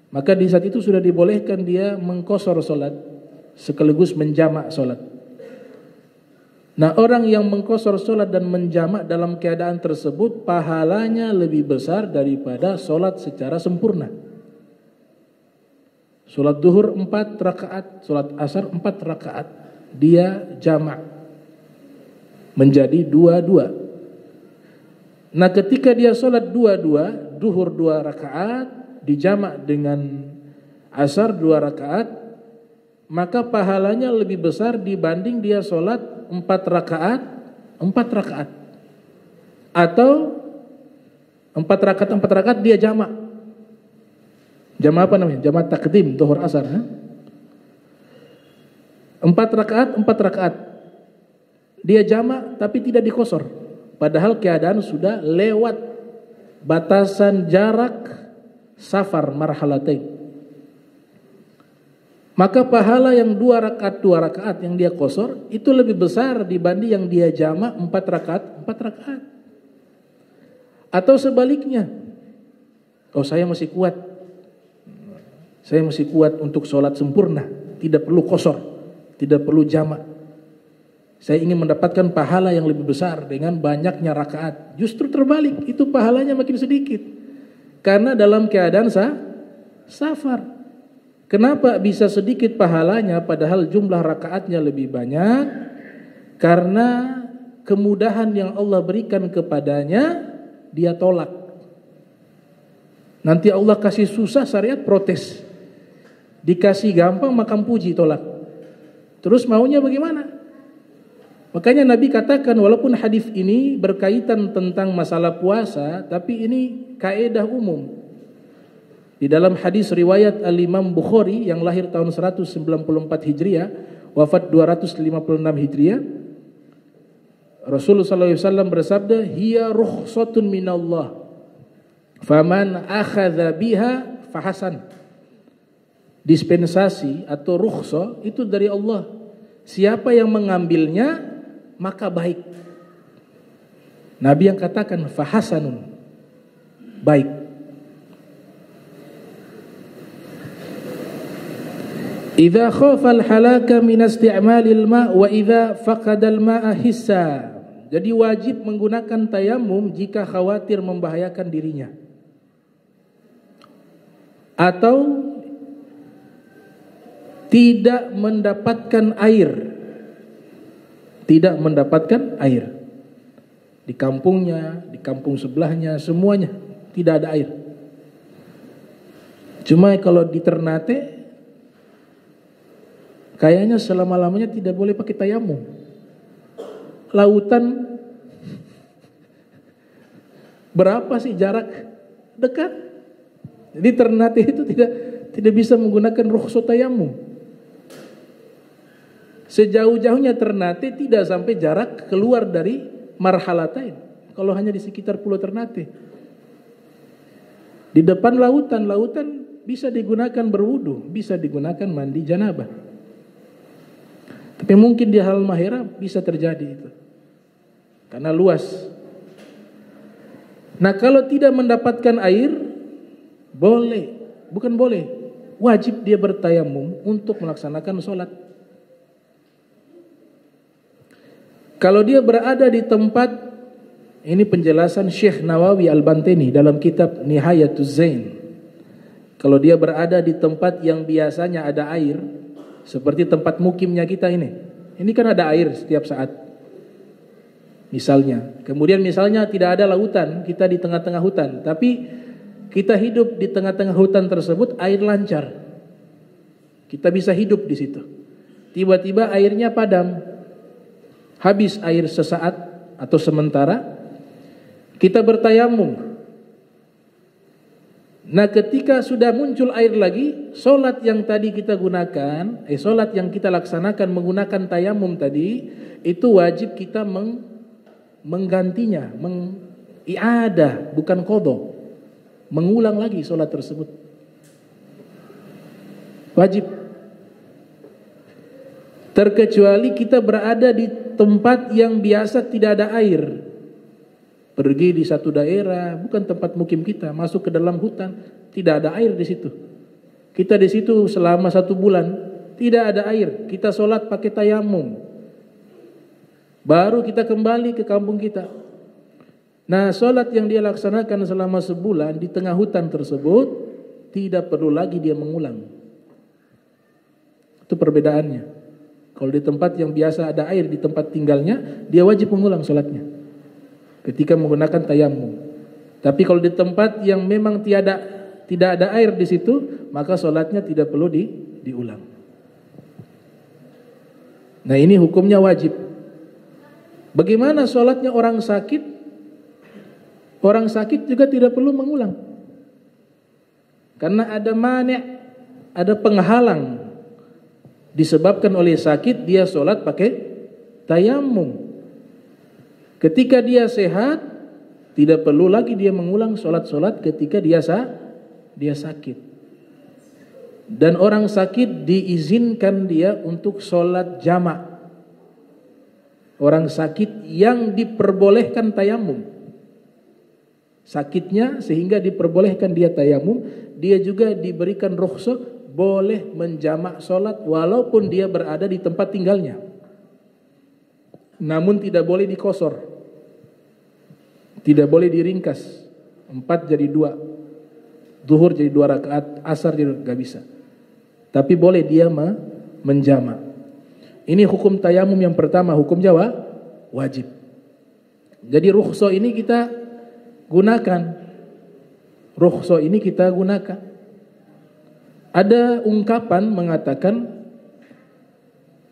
maka di saat itu sudah dibolehkan dia mengqashar salat sekaligus menjamak salat. Nah, orang yang mengqashar salat dan menjamak dalam keadaan tersebut pahalanya lebih besar daripada salat secara sempurna. Salat duhur 4 rakaat, salat asar 4 rakaat, dia jamak menjadi 2-2. Nah, ketika dia salat 2-2, duhur 2 rakaat dijamak dengan asar 2 rakaat, maka pahalanya lebih besar dibanding dia salat 4 rakaat atau 4 rakaat dia jamak. Jamak apa namanya? Jamak takdim, zuhur asar. 4 rakaat dia jamak tapi tidak diqashar, padahal keadaan sudah lewat batasan jarak safar marhalatain. Maka pahala yang 2 rakaat yang dia qashar itu lebih besar dibanding yang dia jamak 4 rakaat. Atau sebaliknya, saya masih kuat untuk sholat sempurna, tidak perlu qashar, tidak perlu jamak. Saya ingin mendapatkan pahala yang lebih besar dengan banyaknya rakaat. Justru terbalik, itu pahalanya makin sedikit. Karena dalam keadaan safar. Kenapa bisa sedikit pahalanya padahal jumlah rakaatnya lebih banyak? Karena kemudahan yang Allah berikan kepadanya, dia tolak. Nanti Allah kasih susah, syariat protes. Dikasih gampang, makam puji, tolak. Terus maunya bagaimana? Makanya Nabi katakan, walaupun hadis ini berkaitan tentang masalah puasa, tapi ini kaidah umum. Di dalam hadis riwayat Al-Imam Bukhari yang lahir tahun 194 Hijriah, wafat 256 Hijriah, Rasulullah SAW bersabda, hiya rukhsatun minallah, faman akhadha biha fahasan. Dispensasi atau rukhsah itu dari Allah. Siapa yang mengambilnya maka baik. Nabi yang katakan fahasanun, baik. Idza khafa al-halaka min isti'malil ma' wa idza faqada al-ma'a hissa. Jadi wajib menggunakan tayamum jika khawatir membahayakan dirinya. Atau tidak mendapatkan air. Tidak mendapatkan air. Di kampungnya, di kampung sebelahnya, semuanya tidak ada air. Cuma kalau di Ternate kayaknya selama-lamanya tidak boleh pakai tayamum. Lautan berapa sih jarak? Dekat. Jadi Ternate itu tidak bisa menggunakan rukhsah tayamum. Sejauh-jauhnya Ternate tidak sampai jarak keluar dari marhalatain. Kalau hanya di sekitar Pulau Ternate. Di depan lautan bisa digunakan berwudu, bisa digunakan mandi janabah. Tapi mungkin di Halmahera bisa terjadi itu. Karena luas. Nah, kalau tidak mendapatkan air, wajib dia bertayamum untuk melaksanakan sholat. Kalau dia berada di tempat, ini penjelasan Syekh Nawawi Al-Bantani dalam kitab Nihayatuz Zain. Kalau dia berada di tempat yang biasanya ada air, seperti tempat mukimnya kita ini kan ada air setiap saat. Misalnya, kemudian misalnya tidak ada lautan, kita di tengah-tengah hutan, tapi kita hidup di tengah-tengah hutan tersebut, air lancar. Kita bisa hidup di situ. Tiba-tiba airnya padam, habis air sesaat atau sementara, kita bertayamum. Nah, ketika sudah muncul air lagi, solat yang tadi kita gunakan, solat yang kita laksanakan menggunakan tayamum tadi, itu wajib kita menggantinya, mengiadah, bukan qadha. Mengulang lagi solat tersebut. Wajib. Terkecuali kita berada di tempat yang biasa tidak ada air. Pergi di satu daerah, bukan tempat mukim kita, masuk ke dalam hutan, tidak ada air di situ. Kita di situ selama 1 bulan, tidak ada air. Kita solat pakai tayamum. Baru kita kembali ke kampung kita. Nah, solat yang dia laksanakan selama sebulan di tengah hutan tersebut, tidak perlu lagi dia mengulang. Itu perbedaannya. Kalau di tempat yang biasa ada air di tempat tinggalnya, dia wajib mengulang solatnya ketika menggunakan tayamum. Tapi kalau di tempat yang memang tidak ada air di situ, maka solatnya tidak perlu diulang. Nah, ini hukumnya wajib. Bagaimana solatnya orang sakit? Orang sakit juga tidak perlu mengulang. Karena ada mani', ada penghalang. Disebabkan oleh sakit, dia solat pakai tayamum. Ketika dia sehat, tidak perlu lagi dia mengulang solat-solat ketika dia sakit. Dan orang sakit diizinkan dia untuk solat jamak. Orang sakit yang diperbolehkan tayamum. Sakitnya sehingga diperbolehkan dia tayamum, dia juga diberikan rukhsah boleh menjamak solat walaupun dia berada di tempat tinggalnya. Namun tidak boleh dikosor, tidak boleh diringkas. 4 jadi 2, zuhur jadi 2 rakaat, asar jadi gak bisa. Tapi boleh dia menjamak. Ini hukum tayamum yang pertama, hukum Jawa wajib. Jadi rukhsah ini kita gunakan. Rukhsah ini kita gunakan. Ada ungkapan mengatakan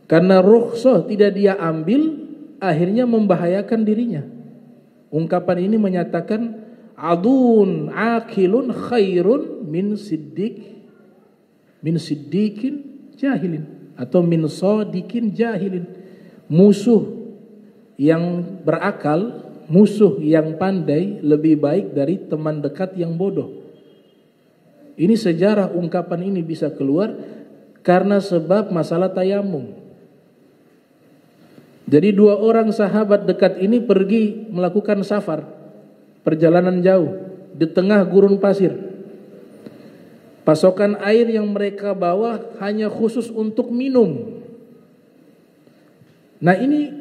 karena rukhsah tidak dia ambil, akhirnya membahayakan dirinya. Ungkapan ini menyatakan adun akilun khairun min siddiqin jahilin atau min sadiqin jahilin. Musuh yang berakal, musuh yang pandai lebih baik dari teman dekat yang bodoh. Ini sejarah ungkapan ini bisa keluar karena sebab masalah tayamum. Jadi 2 orang sahabat dekat ini pergi melakukan safar, perjalanan jauh di tengah gurun pasir. Pasokan air yang mereka bawa hanya khusus untuk minum. Nah, ini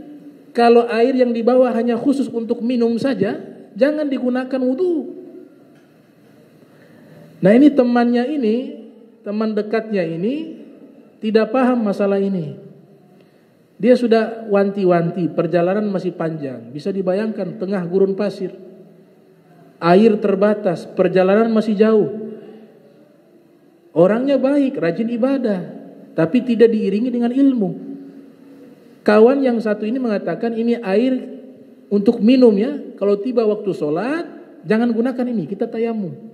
kalau air yang dibawa hanya khusus untuk minum saja, jangan digunakan wudu. Nah, ini temannya ini, teman dekatnya ini tidak paham masalah ini. Dia sudah wanti-wanti, perjalanan masih panjang. Bisa dibayangkan tengah gurun pasir, air terbatas, perjalanan masih jauh. Orangnya baik, rajin ibadah, tapi tidak diiringi dengan ilmu. Kawan yang satu ini mengatakan ini air untuk minum ya. Kalau tiba waktu sholat, jangan gunakan ini, kita tayamum.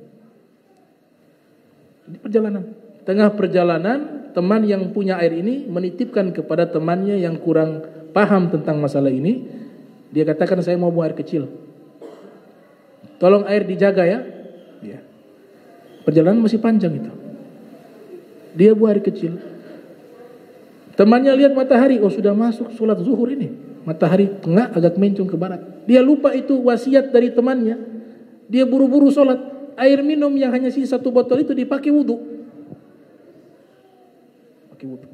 Di perjalanan, tengah perjalanan, teman yang punya air ini menitipkan kepada temannya yang kurang paham tentang masalah ini. Dia katakan, saya mau buang air kecil, tolong air dijaga ya. Perjalanan masih panjang itu. Dia buang air kecil. Temannya lihat matahari, oh sudah masuk sholat zuhur ini. Matahari tengah agak mencung ke barat. Dia lupa itu wasiat dari temannya. Dia buru-buru sholat. Air minum yang hanya sisa 1 botol itu dipakai wudu. Pakai wudu.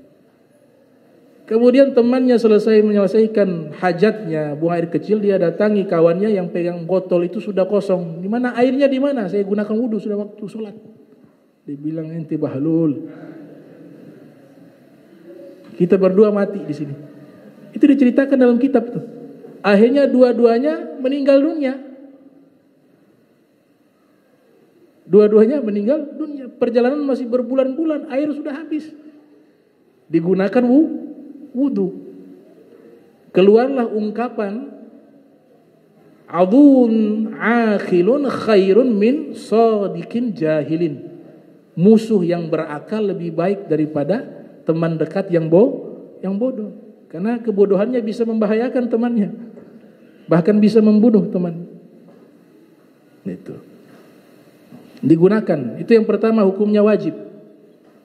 Kemudian temannya selesai menyelesaikan hajatnya, buang air kecil, dia datangi kawannya yang pegang botol itu sudah kosong. Di mana airnya di mana? Saya gunakan wudu, sudah waktu sholat. Dia bilang, ente bahlul. Kita berdua mati di sini. Itu diceritakan dalam kitab tuh. Akhirnya dua-duanya meninggal dunia. Dua-duanya meninggal dunia. Perjalanan masih berbulan-bulan, air sudah habis. Digunakan wudu. Keluarlah ungkapan adun akhilun khairun min sadikin jahilin. Musuh yang berakal lebih baik daripada teman dekat yang bodoh. Karena kebodohannya bisa membahayakan temannya. Bahkan bisa membunuh teman. Itu. Digunakan. Itu yang pertama, hukumnya wajib.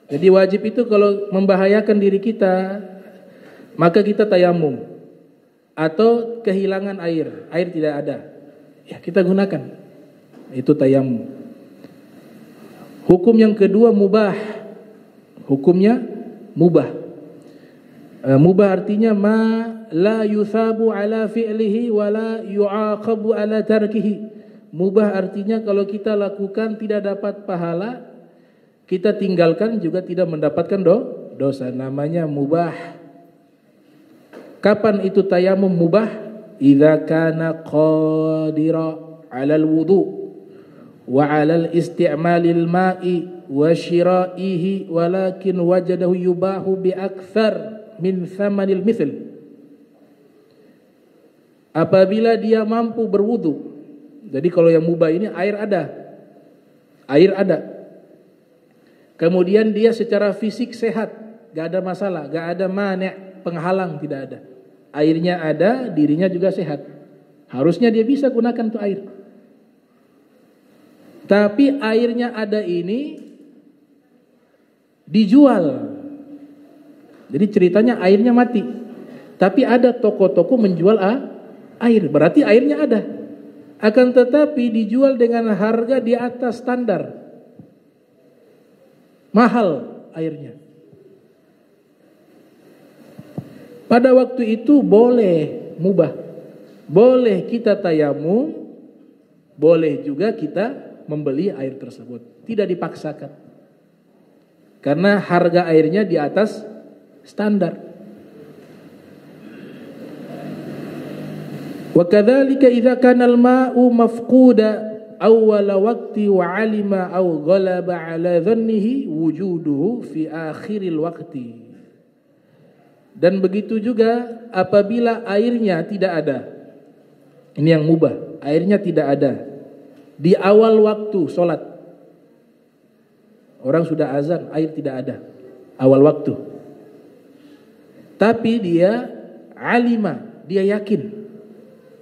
Jadi wajib itu kalau membahayakan diri kita, maka kita tayamum. Atau kehilangan air tidak ada, ya kita gunakan. Itu tayamum. Hukum yang kedua mubah. Hukumnya mubah. Mubah artinya ma la yuthabu ala fi'lihi wa la yu'aqabu ala tarkihi. Mubah artinya kalau kita lakukan tidak dapat pahala, kita tinggalkan juga tidak mendapatkan dosa. Namanya mubah. Kapan itu tayamum mubah? Idza kana qadira 'ala al-wudu wa 'ala al-isti'malil ma'i wa syira'ihi walakin wajadahu yubahu bi akthar min thamanil mithl. Apabila dia mampu berwudu. Jadi kalau yang mubah ini air ada. Kemudian dia secara fisik sehat, gak ada masalah, gak ada mani', penghalang, tidak ada. Airnya ada, dirinya juga sehat. Harusnya dia bisa gunakan tuh air. Tapi airnya ada ini dijual. Jadi ceritanya airnya mati. Tapi ada toko-toko menjual air. Berarti airnya ada. Akan tetapi dijual dengan harga di atas standar. Mahal airnya. Pada waktu itu boleh mubah. Boleh kita tayamum, boleh juga kita membeli air tersebut. Tidak dipaksakan. Karena harga airnya di atas standar. Wa kadzalika idza kana al-ma'u mafquda awwala waqti wa 'alima aw ghalaba 'ala dhannihi wujuduhu fi akhiril waqti. Dan begitu juga apabila airnya tidak ada. Ini yang mubah, airnya tidak ada di awal waktu sholat. Orang sudah azan, air tidak ada awal waktu. Tapi dia alima, dia yakin.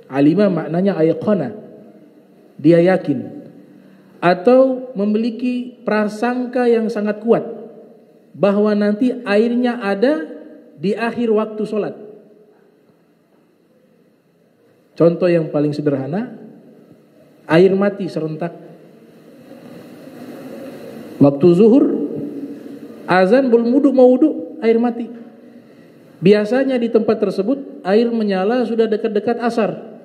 Alima maknanya ayqana, dia yakin. Atau memiliki prasangka yang sangat kuat bahwa nanti airnya ada di akhir waktu sholat. Contoh yang paling sederhana, air mati serentak. Waktu zuhur, azan belum mau wudu, air mati. Biasanya di tempat tersebut air menyala sudah dekat-dekat asar.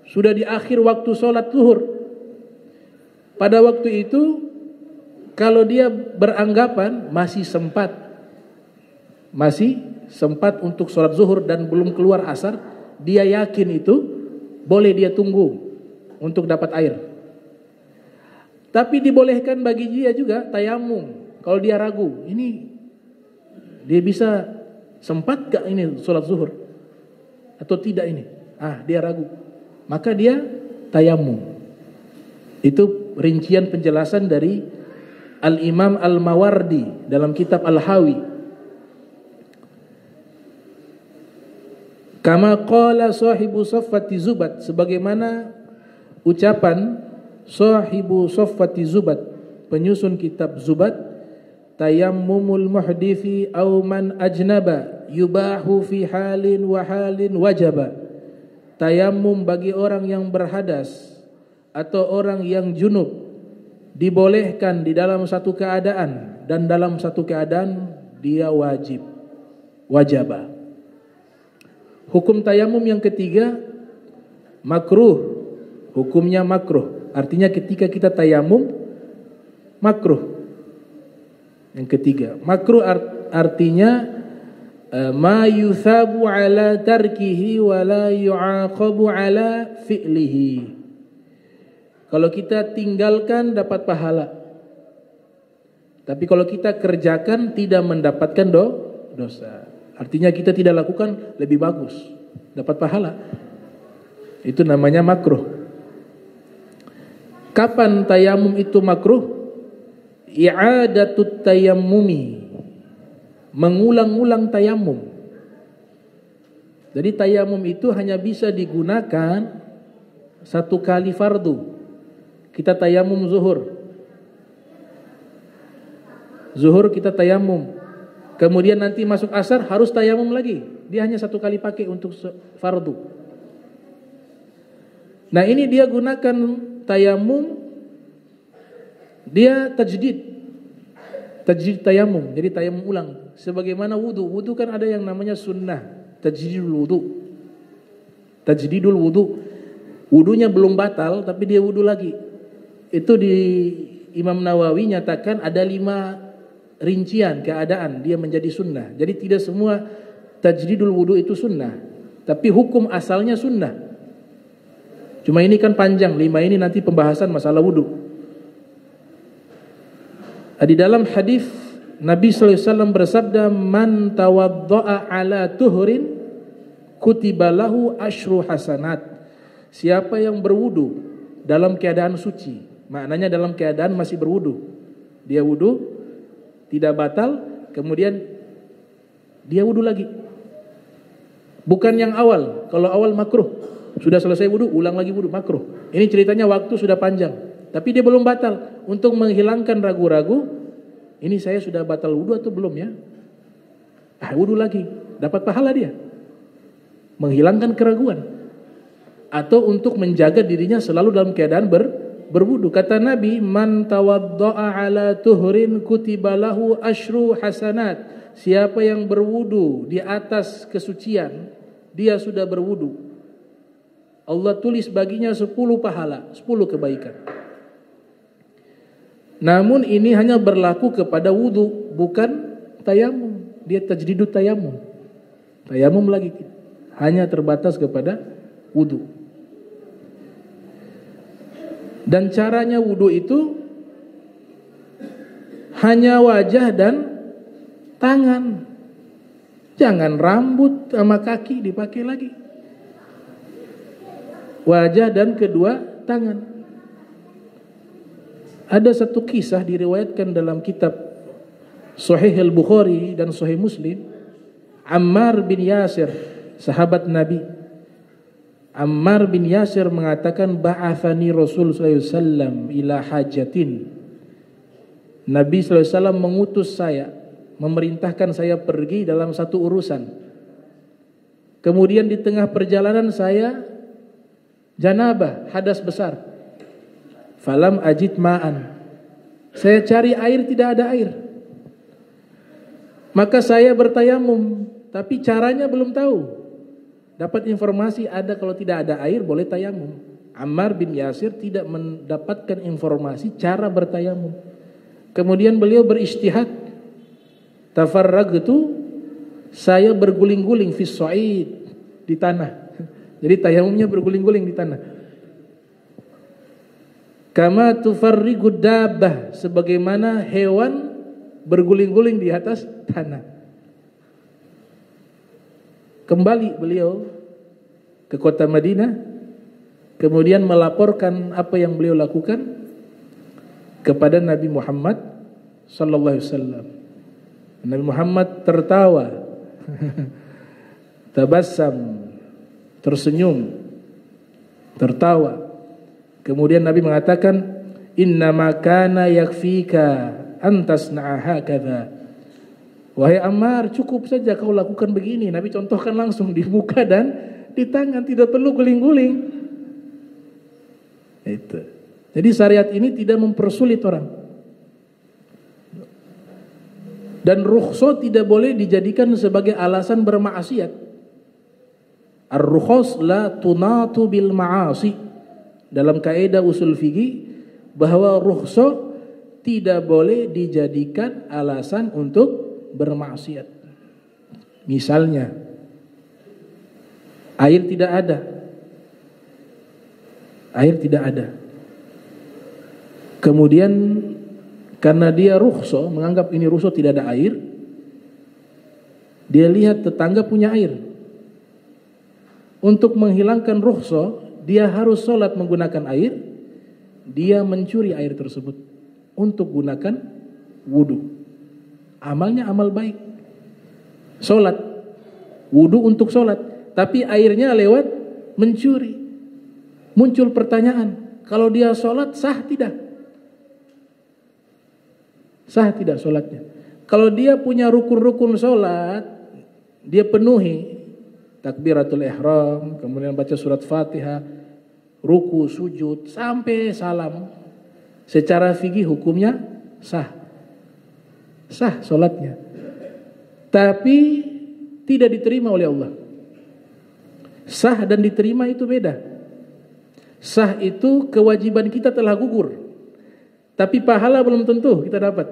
Sudah di akhir waktu sholat zuhur. Pada waktu itu, kalau dia beranggapan masih sempat untuk sholat zuhur dan belum keluar asar, dia yakin itu boleh dia tunggu untuk dapat air. Tapi dibolehkan bagi dia juga tayamum. Kalau dia ragu, ini dia bisa sempat gak ini sholat zuhur atau tidak ini? Dia ragu. Maka dia tayamum. Itu rincian penjelasan dari Al-Imam Al-Mawardi dalam kitab Al-Hawi. Kama qala sahibu Saffati Zubat, sebagaimana ucapan sahibu Saffati Zubat, penyusun kitab Zubat, tayammumul muhdithi aw man ajnaba yubahu fi halin wa halin wajaba. Tayammum bagi orang yang berhadas atau orang yang junub dibolehkan di dalam satu keadaan, dan dalam satu keadaan dia wajibah. Hukum tayamum yang ketiga makruh. Hukumnya makruh. Artinya ketika kita tayamum makruh. Yang ketiga, makruh artinya ma yuthabu ala tarkihi wa la yu'aqabu ala fi'lihi. Kalau kita tinggalkan dapat pahala, tapi kalau kita kerjakan tidak mendapatkan dosa. Artinya kita tidak lakukan lebih bagus, dapat pahala. Itu namanya makruh. Kapan tayamum itu makruh? I'adatut tayammumi, mengulang-ulang tayamum. Jadi tayamum itu hanya bisa digunakan satu kali fardu. Kita tayamum zuhur kita tayamum, kemudian nanti masuk asar harus tayamum lagi. Dia hanya satu kali pakai untuk fardu. Nah ini dia gunakan tayamum, dia tajdid tayamum, jadi tayamum ulang. Sebagaimana wudu kan ada yang namanya sunnah, tajdidul wudu. Wudunya belum batal tapi dia wudu lagi. Itu di Imam Nawawi nyatakan ada 5 rincian keadaan dia menjadi sunnah. Jadi tidak semua tajdidul wudu itu sunnah, tapi hukum asalnya sunnah. Cuma ini kan panjang, 5 ini nanti pembahasan masalah wudu. Di dalam hadis Nabi sallallahu alaihi wasallam bersabda, man tawaddaa ala tuhrin kutiba lahu asyru hasanat. Siapa yang berwudu dalam keadaan suci, maknanya dalam keadaan masih berwudu, dia wudu tidak batal, kemudian dia wudu lagi. Bukan yang awal. Kalau awal makruh, sudah selesai wudu ulang lagi wudu, makruh. Ini ceritanya waktu sudah panjang, tapi dia belum batal. Untuk menghilangkan ragu-ragu, ini saya sudah batal wudu atau belum ya? Wudu lagi, dapat pahala dia. Menghilangkan keraguan. Atau untuk menjaga dirinya selalu dalam keadaan berwudu. Kata Nabi, man tawaddaa ala tuhrin kutiba lahu asyru hasanat. Siapa yang berwudu di atas kesucian, dia sudah berwudu, Allah tulis baginya 10 pahala, 10 kebaikan. Namun ini hanya berlaku kepada wudu, bukan tayamum. Dia tajdidut tayamum. Tayamum lagi hanya terbatas kepada wudu. Dan caranya wudu itu hanya wajah dan tangan. Jangan rambut sama kaki dipakai lagi. Wajah dan kedua tangan. Ada satu kisah diriwayatkan dalam kitab Sahih Al-Bukhari dan Sahih Muslim. Ammar bin Yasir, sahabat Nabi. Ammar bin Yasir mengatakan, ba'athani Rasul sallallahu alaihi wasallam ila hajatin. Nabi sallallahu alaihi wasallam mengutus saya, memerintahkan saya pergi dalam satu urusan. Kemudian di tengah perjalanan saya janabah, hadas besar. Falam ajid ma'an. Saya cari air, tidak ada air. Maka saya bertayamum, tapi caranya belum tahu. Dapat informasi ada kalau tidak ada air boleh tayamum. Ammar bin Yasir tidak mendapatkan informasi cara bertayamum. Kemudian beliau beristihad. Tafarragtu, saya berguling-guling fis sa'id, di tanah. Jadi tayamumnya berguling-guling di tanah. Kama tufarrigu dabbah, sebagaimana hewan berguling-guling di atas tanah. Kembali beliau ke kota Madinah, kemudian melaporkan apa yang beliau lakukan kepada Nabi Muhammad sallallahu alaihi wasallam. Nabi Muhammad tertawa, tabassam, tersenyum, tertawa. Kemudian Nabi mengatakan, innama kana yakfika antasna'a hakadha. Wahai Ammar, cukup saja kau lakukan begini. Nabi contohkan langsung di muka dan di tangan, tidak perlu guling-guling. Itu. Jadi syariat ini tidak mempersulit orang. Dan rukhsah tidak boleh dijadikan sebagai alasan bermaksiat. Ar-rukhas la tunatu bil ma'asi. Dalam kaidah usul fikih bahwa rukhsah tidak boleh dijadikan alasan untuk bermaksiat. Misalnya, air tidak ada. Air tidak ada. Kemudian karena dia rukhsah, menganggap ini rukhsah tidak ada air, dia lihat tetangga punya air. Untuk menghilangkan rukhsah, dia harus sholat menggunakan air. Dia mencuri air tersebut untuk gunakan wudu. Amalnya amal baik, sholat, wudu untuk sholat, tapi airnya lewat mencuri. Muncul pertanyaan, kalau dia sholat sah tidak? Sah tidak sholatnya? Kalau dia punya rukun-rukun sholat, dia penuhi takbiratul ihram, kemudian baca surat Fatihah, ruku, sujud, sampai salam, secara fikih hukumnya sah. Sah sholatnya. Tapi tidak diterima oleh Allah. Sah dan diterima itu beda. Sah itu kewajiban kita telah gugur, tapi pahala belum tentu kita dapat.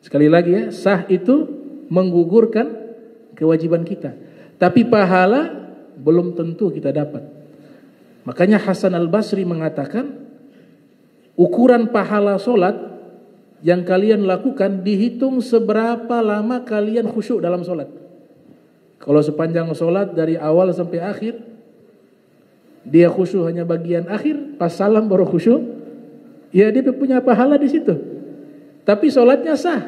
Sekali lagi ya, sah itu menggugurkan kewajiban kita, tapi pahala belum tentu kita dapat. Makanya Hasan Al-Basri mengatakan, ukuran pahala solat yang kalian lakukan dihitung seberapa lama kalian khusyuk dalam solat. Kalau sepanjang solat dari awal sampai akhir, dia khusyuk hanya bagian akhir, pas salam baru khusyuk, ya dia punya pahala di situ. Tapi solatnya sah,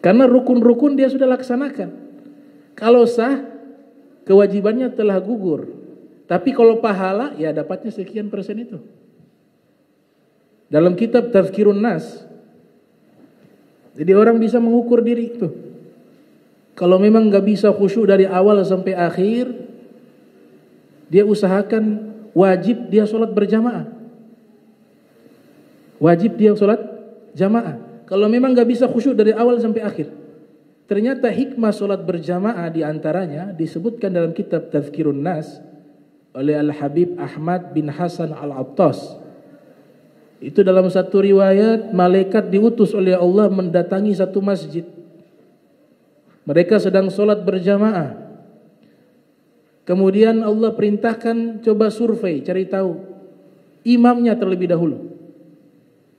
karena rukun-rukun dia sudah laksanakan. Kalau sah, kewajibannya telah gugur. Tapi kalau pahala, ya dapatnya sekian persen itu. Dalam kitab Tazkirun Nas, jadi orang bisa mengukur diri itu. Kalau memang gak bisa khusyuk dari awal sampai akhir, dia usahakan wajib dia sholat berjamaah. Wajib dia sholat jamaah. Kalau memang gak bisa khusyuk dari awal sampai akhir. Ternyata hikmah sholat berjamaah diantaranya disebutkan dalam kitab Tazkirun Nas oleh Al-Habib Ahmad bin Hasan Al-Attas. Itu dalam satu riwayat, malaikat diutus oleh Allah mendatangi satu masjid. Mereka sedang sholat berjamaah. Kemudian Allah perintahkan coba survei, cari tahu imamnya terlebih dahulu.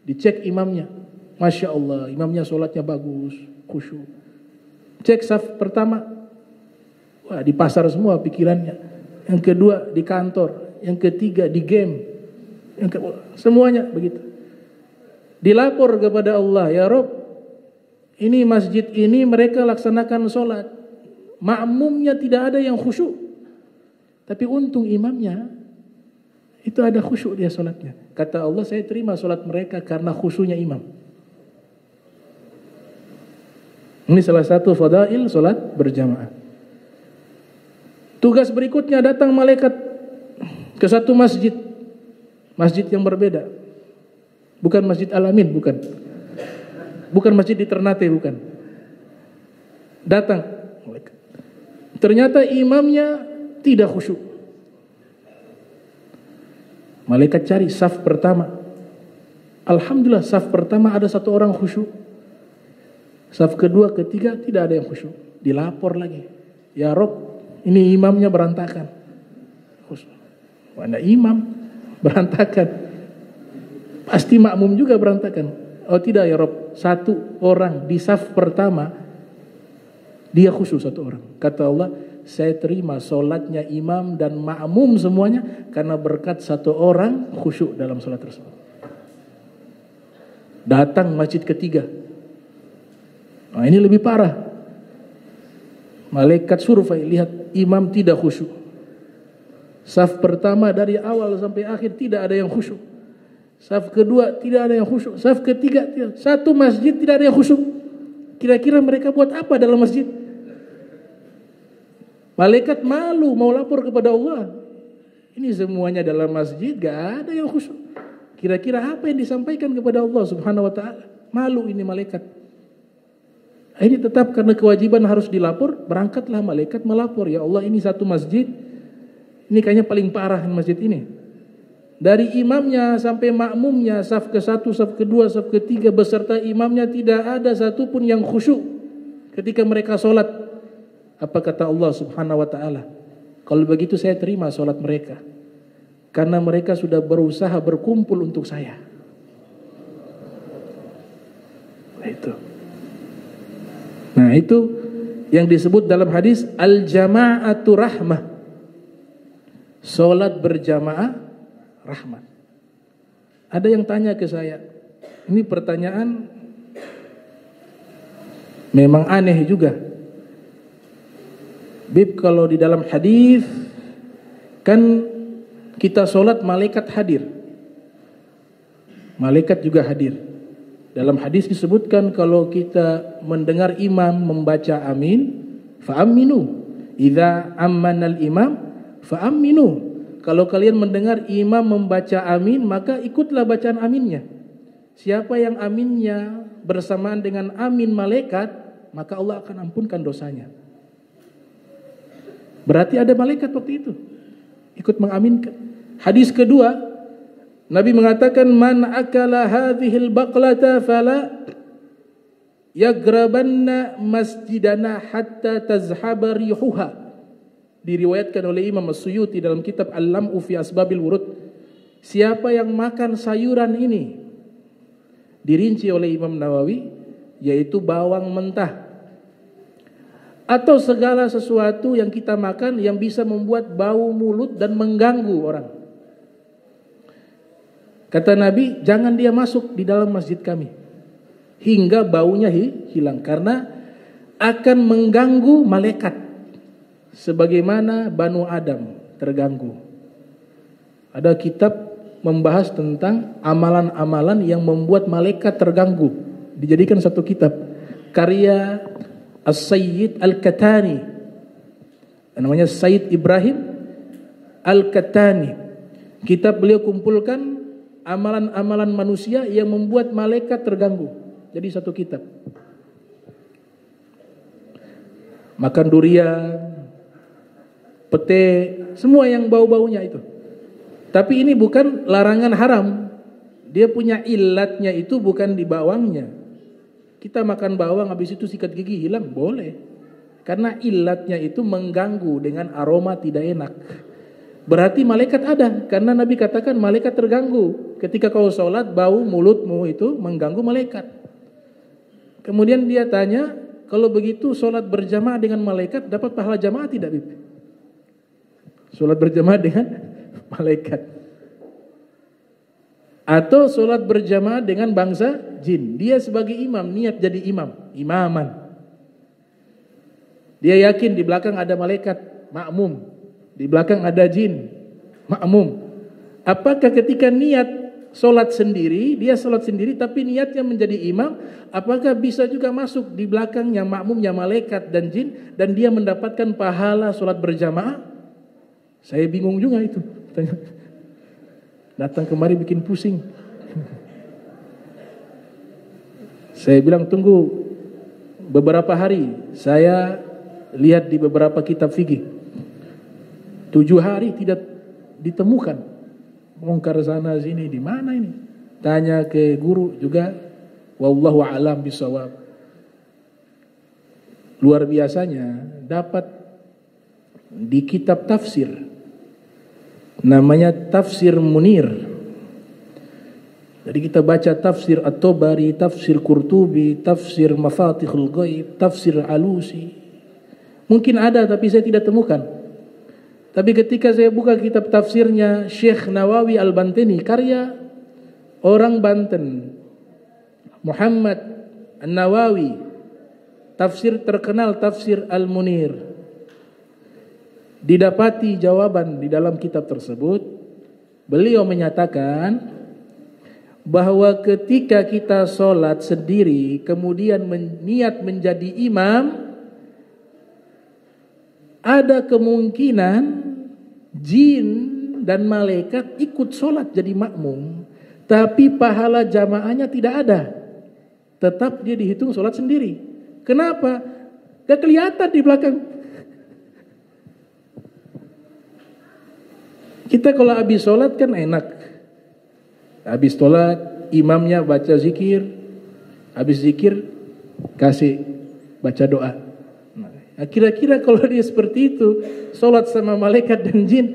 Dicek imamnya, Masya Allah, imamnya sholatnya bagus, khusyuk. Cek saf pertama, wah di pasar semua pikirannya. Yang kedua di kantor, yang ketiga di game, semuanya begitu. Dilapor kepada Allah, ya Rob, ini masjid ini mereka laksanakan sholat, makmumnya tidak ada yang khusyuk, tapi untung imamnya itu ada khusyuk dia sholatnya. Kata Allah, saya terima sholat mereka karena khusyuknya imam. Ini salah satu fadail sholat berjamaah. Tugas berikutnya, datang malaikat ke satu masjid, masjid yang berbeda, bukan Masjid Al-Amin, bukan masjid di Ternate, bukan. Datang malaikat, ternyata imamnya tidak khusyuk. Malaikat cari saf pertama, alhamdulillah saf pertama ada satu orang khusyuk. Saf kedua, ketiga tidak ada yang khusyuk. Dilapor lagi, ya Rob, ini imamnya berantakan. Mana imam berantakan, pasti makmum juga berantakan. Oh tidak ya Rob, satu orang di saf pertama dia khusyuk, satu orang. Kata Allah, saya terima solatnya imam dan makmum semuanya karena berkat satu orang khusyuk dalam solat tersebut. Datang masjid ketiga, nah ini lebih parah. Malaikat survei, lihat imam tidak khusyuk. Saf pertama dari awal sampai akhir tidak ada yang khusyuk. Saf kedua tidak ada yang khusyuk. Saf ketiga tidak. Satu masjid tidak ada yang khusyuk. Kira-kira mereka buat apa dalam masjid? Malaikat malu mau lapor kepada Allah. Ini semuanya dalam masjid gak ada yang khusyuk. Kira-kira apa yang disampaikan kepada Allah Subhanahu wa ta'ala? Malu ini malaikat. Ini tetap karena kewajiban harus dilapor, berangkatlah malaikat melapor. Ya Allah, ini satu masjid, ini kayaknya paling parah masjid ini. Dari imamnya sampai makmumnya, saf ke-1, saf ke-2, saf ke-3 beserta imamnya tidak ada satupun yang khusyuk. ketika mereka sholat. Apa kata Allah subhanahu wa ta'ala? Kalau begitu saya terima sholat mereka, karena mereka sudah berusaha berkumpul untuk saya. Nah itu yang disebut dalam hadis al-jama'atu rahmah. Sholat berjamaah rahmat. Ada yang tanya ke saya, ini pertanyaan memang aneh juga. Bib, kalau di dalam hadis kan kita sholat malaikat hadir, malaikat juga hadir. Dalam hadis disebutkan kalau kita mendengar imam membaca amin, fa'aminu. Idza ammanal imam fa'aminu. Kalau kalian mendengar imam membaca amin, maka ikutlah bacaan aminnya. Siapa yang aminnya bersamaan dengan amin malaikat, maka Allah akan ampunkan dosanya. Berarti ada malaikat waktu itu ikut mengaminkan. Hadis kedua, Nabi mengatakan, man akala hadhil baqlata fala yagrabanna masjidana hatta tazhaba rihuha. Diriwayatkan oleh Imam As-Suyuti dalam kitab Al-Lam'u fi Asbabil Wurud. Siapa yang makan sayuran ini, dirinci oleh Imam Nawawi, yaitu bawang mentah atau segala sesuatu yang kita makan yang bisa membuat bau mulut dan mengganggu orang. Kata Nabi, jangan dia masuk di dalam masjid kami hingga baunya hilang, karena akan mengganggu malaikat sebagaimana Banu Adam terganggu. Ada kitab membahas tentang amalan-amalan yang membuat malaikat terganggu, dijadikan satu kitab, karya As-Sayyid Al-Katani, namanya Sayyid Ibrahim Al-Katani. Kitab beliau kumpulkan amalan-amalan manusia yang membuat malaikat terganggu, jadi satu kitab. Makan durian, pete, semua yang bau-baunya itu. Tapi ini bukan larangan haram. Dia punya ilatnya, itu bukan di bawangnya. Kita makan bawang habis itu sikat gigi hilang, boleh. Karena ilatnya itu mengganggu dengan aroma tidak enak. Berarti malaikat ada, karena Nabi katakan malaikat terganggu. Ketika kau sholat, bau mulutmu itu mengganggu malaikat. Kemudian dia tanya, kalau begitu sholat berjamaah dengan malaikat dapat pahala jamaah tidak, Bib? Sholat berjamaah dengan malaikat. Atau sholat berjamaah dengan bangsa jin. Dia sebagai imam, niat jadi imaman. Dia yakin di belakang ada malaikat, makmum. Di belakang ada jin, makmum. Apakah ketika niat sholat sendiri, dia sholat sendiri tapi niatnya menjadi imam, apakah bisa juga masuk di belakangnya makmumnya malaikat dan jin, dan dia mendapatkan pahala sholat berjamaah? Saya bingung juga itu. Datang kemari bikin pusing. Saya bilang tunggu beberapa hari. Saya lihat di beberapa kitab fikih, 7 hari tidak ditemukan. Bongkar sana sini, di mana ini? Tanya ke guru juga, wallahu a'lam bishawab. Luar biasanya dapat di kitab tafsir, namanya Tafsir Munir. Jadi kita baca tafsir At-Tabari, tafsir Qurtubi, tafsir Mafatihul Ghaib, tafsir Alusi. Mungkin ada tapi saya tidak temukan. Tapi ketika saya buka kitab tafsirnya Syekh Nawawi Al-Bantini, karya orang Banten, Muhammad An-Nawawi, tafsir terkenal tafsir Al-Munir. Didapati jawaban di dalam kitab tersebut. Beliau menyatakan bahwa ketika kita sholat sendiri kemudian niat menjadi imam, ada kemungkinan jin dan malaikat ikut sholat jadi makmum, tapi pahala jamaahnya tidak ada. Tetap dia dihitung sholat sendiri. Kenapa? Gak kelihatan di belakang. Kita kalau habis sholat kan enak. Habis sholat imamnya baca zikir, habis zikir kasih baca doa. Nah, kira-kira kalau dia seperti itu, sholat sama malaikat dan jin,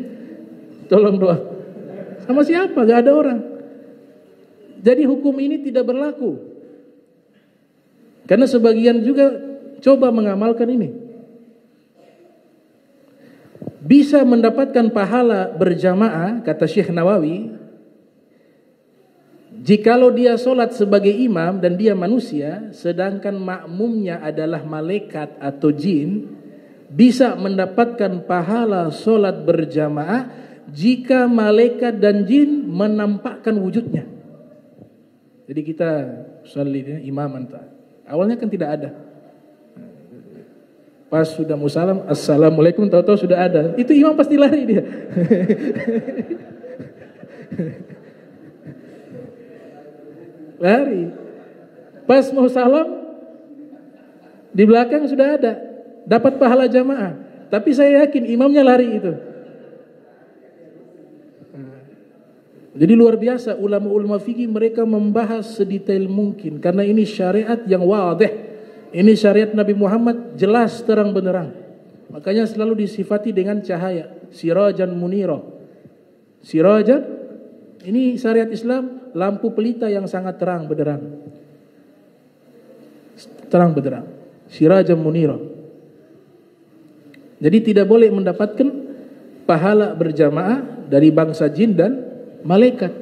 tolong doa. Sama siapa? Gak ada orang. Jadi hukum ini tidak berlaku. Karena sebagian juga coba mengamalkan ini. Bisa mendapatkan pahala berjamaah, kata Syekh Nawawi, jikalau dia sholat sebagai imam dan dia manusia, sedangkan makmumnya adalah malaikat atau jin, bisa mendapatkan pahala sholat berjamaah jika malaikat dan jin menampakkan wujudnya. Jadi kita sholat imam antara. Awalnya kan tidak ada. Pas sudah musalam, assalamualaikum, tahu-tahu sudah ada. Itu imam pasti lari dia. Lari. Pas mau salam, di belakang sudah ada. Dapat pahala jamaah. Tapi saya yakin imamnya lari itu. Jadi luar biasa ulama-ulama fikih, mereka membahas sedetail mungkin. Karena ini syariat yang wadih. Ini syariat Nabi Muhammad jelas terang benderang. Makanya selalu disifati dengan cahaya, sirajan munira. Sirajan, ini syariat Islam, lampu pelita yang sangat terang benderang. Terang benderang, sirajan munira. Jadi tidak boleh mendapatkan pahala berjamaah dari bangsa jin dan malaikat,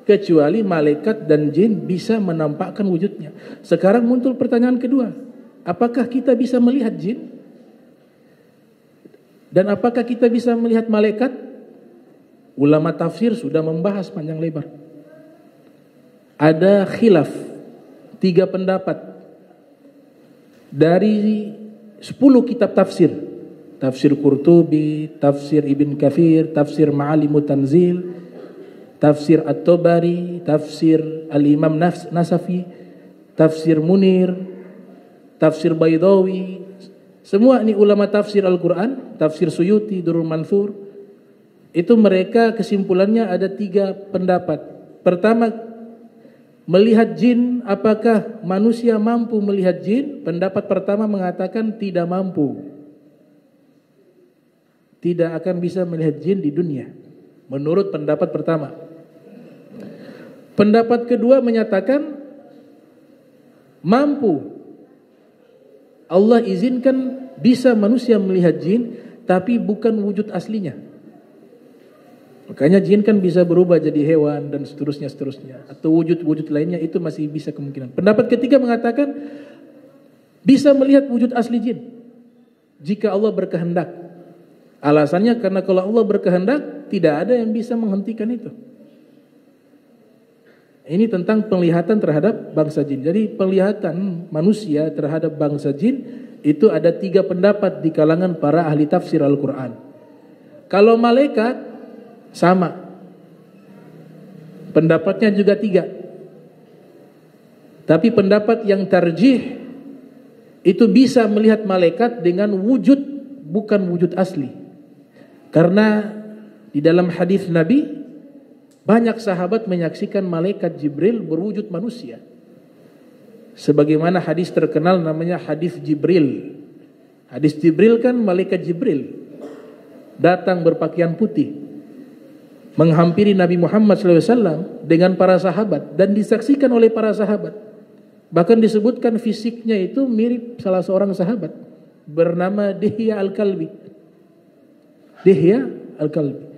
kecuali malaikat dan jin bisa menampakkan wujudnya. Sekarang muncul pertanyaan kedua, apakah kita bisa melihat jin? Dan apakah kita bisa melihat malaikat? Ulama tafsir sudah membahas panjang lebar. Ada khilaf, 3 pendapat dari 10 kitab tafsir. Tafsir Qurtubi, tafsir Ibn Kathir, tafsir Ma'alimut Tanzil, tafsir At-Tabari, tafsir Al-Imam Nasafi, tafsir Munir, tafsir Baydawi. Semua ini ulama tafsir Al-Quran, tafsir Suyuti, Durrul Mansur. Itu mereka kesimpulannya ada 3 pendapat. Pertama, melihat jin, apakah manusia mampu melihat jin? Pendapat pertama mengatakan tidak mampu. Tidak akan bisa melihat jin di dunia, menurut pendapat pertama. Pendapat kedua menyatakan mampu. Allah izinkan bisa manusia melihat jin, tapi bukan wujud aslinya. Makanya jin kan bisa berubah jadi hewan dan seterusnya. Atau wujud-wujud lainnya, itu masih bisa kemungkinan. Pendapat ketiga mengatakan bisa melihat wujud asli jin jika Allah berkehendak. Alasannya karena kalau Allah berkehendak, tidak ada yang bisa menghentikan itu. Ini tentang penglihatan terhadap bangsa jin. Jadi penglihatan manusia terhadap bangsa jin itu ada 3 pendapat di kalangan para ahli tafsir Al-Quran. Kalau malaikat sama, pendapatnya juga 3. Tapi pendapat yang tarjih itu bisa melihat malaikat dengan wujud, bukan wujud asli. Karena di dalam hadis Nabi, banyak sahabat menyaksikan malaikat Jibril berwujud manusia. Sebagaimana hadis terkenal namanya hadis Jibril. Hadis Jibril kan malaikat Jibril datang berpakaian putih, menghampiri Nabi Muhammad SAW dengan para sahabat, dan disaksikan oleh para sahabat. Bahkan disebutkan fisiknya itu mirip salah seorang sahabat bernama Dihya Al-Kalbi. Dihya Al-Kalbi.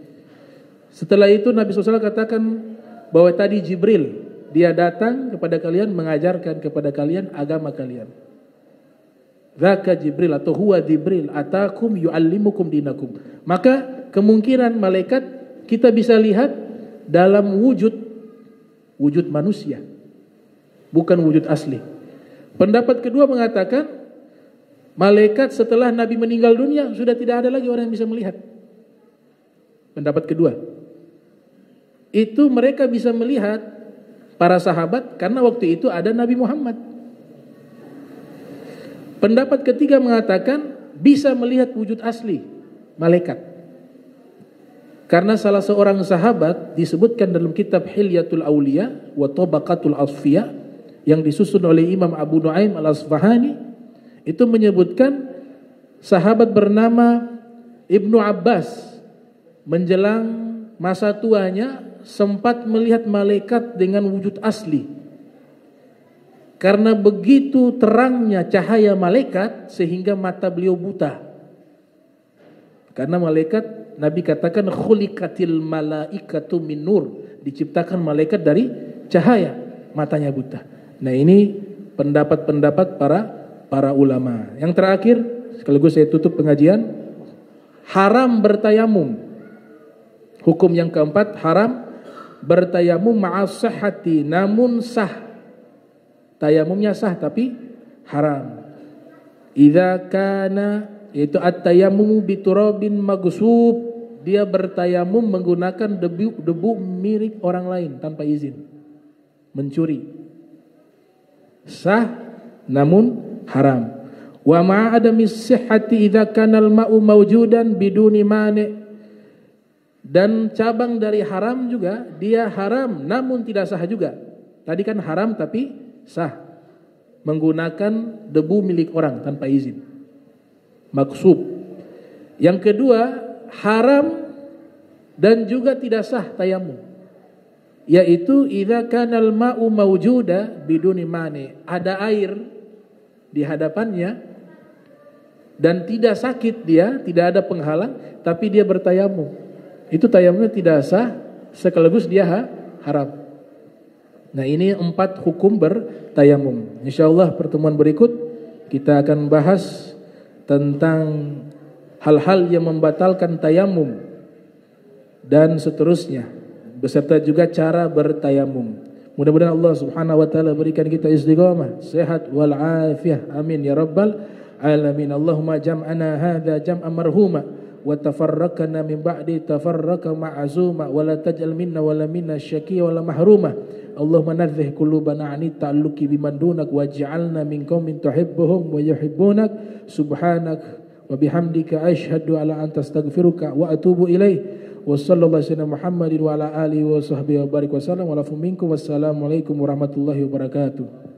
Setelah itu Nabi SAW katakan bahwa tadi Jibril, dia datang kepada kalian, mengajarkan kepada kalian agama kalian. Dzaka Jibril atau huwa Jibril atakum yuallimukum dinakum. Maka kemungkinan malaikat kita bisa lihat dalam wujud manusia, bukan wujud asli. Pendapat kedua mengatakan malaikat setelah Nabi meninggal dunia sudah tidak ada lagi orang yang bisa melihat. Pendapat kedua, itu mereka bisa melihat para sahabat karena waktu itu ada Nabi Muhammad. Pendapat ketiga mengatakan bisa melihat wujud asli malaikat, karena salah seorang sahabat disebutkan dalam kitab Hilyatul Auliya wa Tabaqatul Asfiya yang disusun oleh Imam Abu Nuaim Al-Asfahani. itu menyebutkan sahabat bernama Ibnu Abbas menjelang masa tuanya sempat melihat malaikat dengan wujud asli. Karena begitu terangnya cahaya malaikat sehingga mata beliau buta. Karena malaikat, Nabi katakan khuliqatil malaikatu min nur, diciptakan malaikat dari cahaya, matanya buta. Nah, ini pendapat-pendapat para ulama. Yang terakhir, sekaligus saya tutup pengajian, haram bertayamum. Hukum yang keempat, haram bertayamum ma'as sahhati, namun sah. Tayamumnya sah tapi haram. Idza kana, yaitu at-tayammumu biturabin maghsub, dia bertayamum menggunakan debu milik orang lain tanpa izin, mencuri. Sah namun haram. Wa ma'adami sihhati idza kana al-ma'u mawjudan biduni mani'. Dan cabang dari haram juga, dia haram namun tidak sah juga. Tadi kan haram tapi sah, menggunakan debu milik orang tanpa izin, maksub. Yang kedua, haram dan juga tidak sah tayamum, yaitu idza kana al-ma'u mawjuda biduni mani, ada air di hadapannya dan tidak sakit dia, tidak ada penghalang, tapi dia bertayamum. Itu tayamumnya tidak sah, sekaligus dia haram. Nah, ini 4 hukum bertayamum. Insyaallah pertemuan berikut kita akan bahas tentang hal-hal yang membatalkan tayamum dan seterusnya, beserta juga cara bertayamum. Mudah-mudahan Allah Subhanahu wa taala berikan kita istiqamah, sehat wal afiyah. Amin ya rabbal alamin. Allahumma jam'ana hadza jam'an marhuma wa tafarraqna min ba'di tafarraqa ma'zuma wa la taj'al minna wa la minna syaqiyya wa la mahruma. Allahumma nadzih qulubana 'ani ta'alluqi biman dunak waj'alna min qaumin tuhibbuhum wa yuhibbunak. Subhanak wa bihamdika asyhadu alla anta astaghfiruka wa atubu ilaik. Wa sallallahu alaihi Muhammadin wa ala alihi wa sahbihi wa barik wa sallam wa lafu minkum. Wassalamualaikum warahmatullahi wabarakatuh.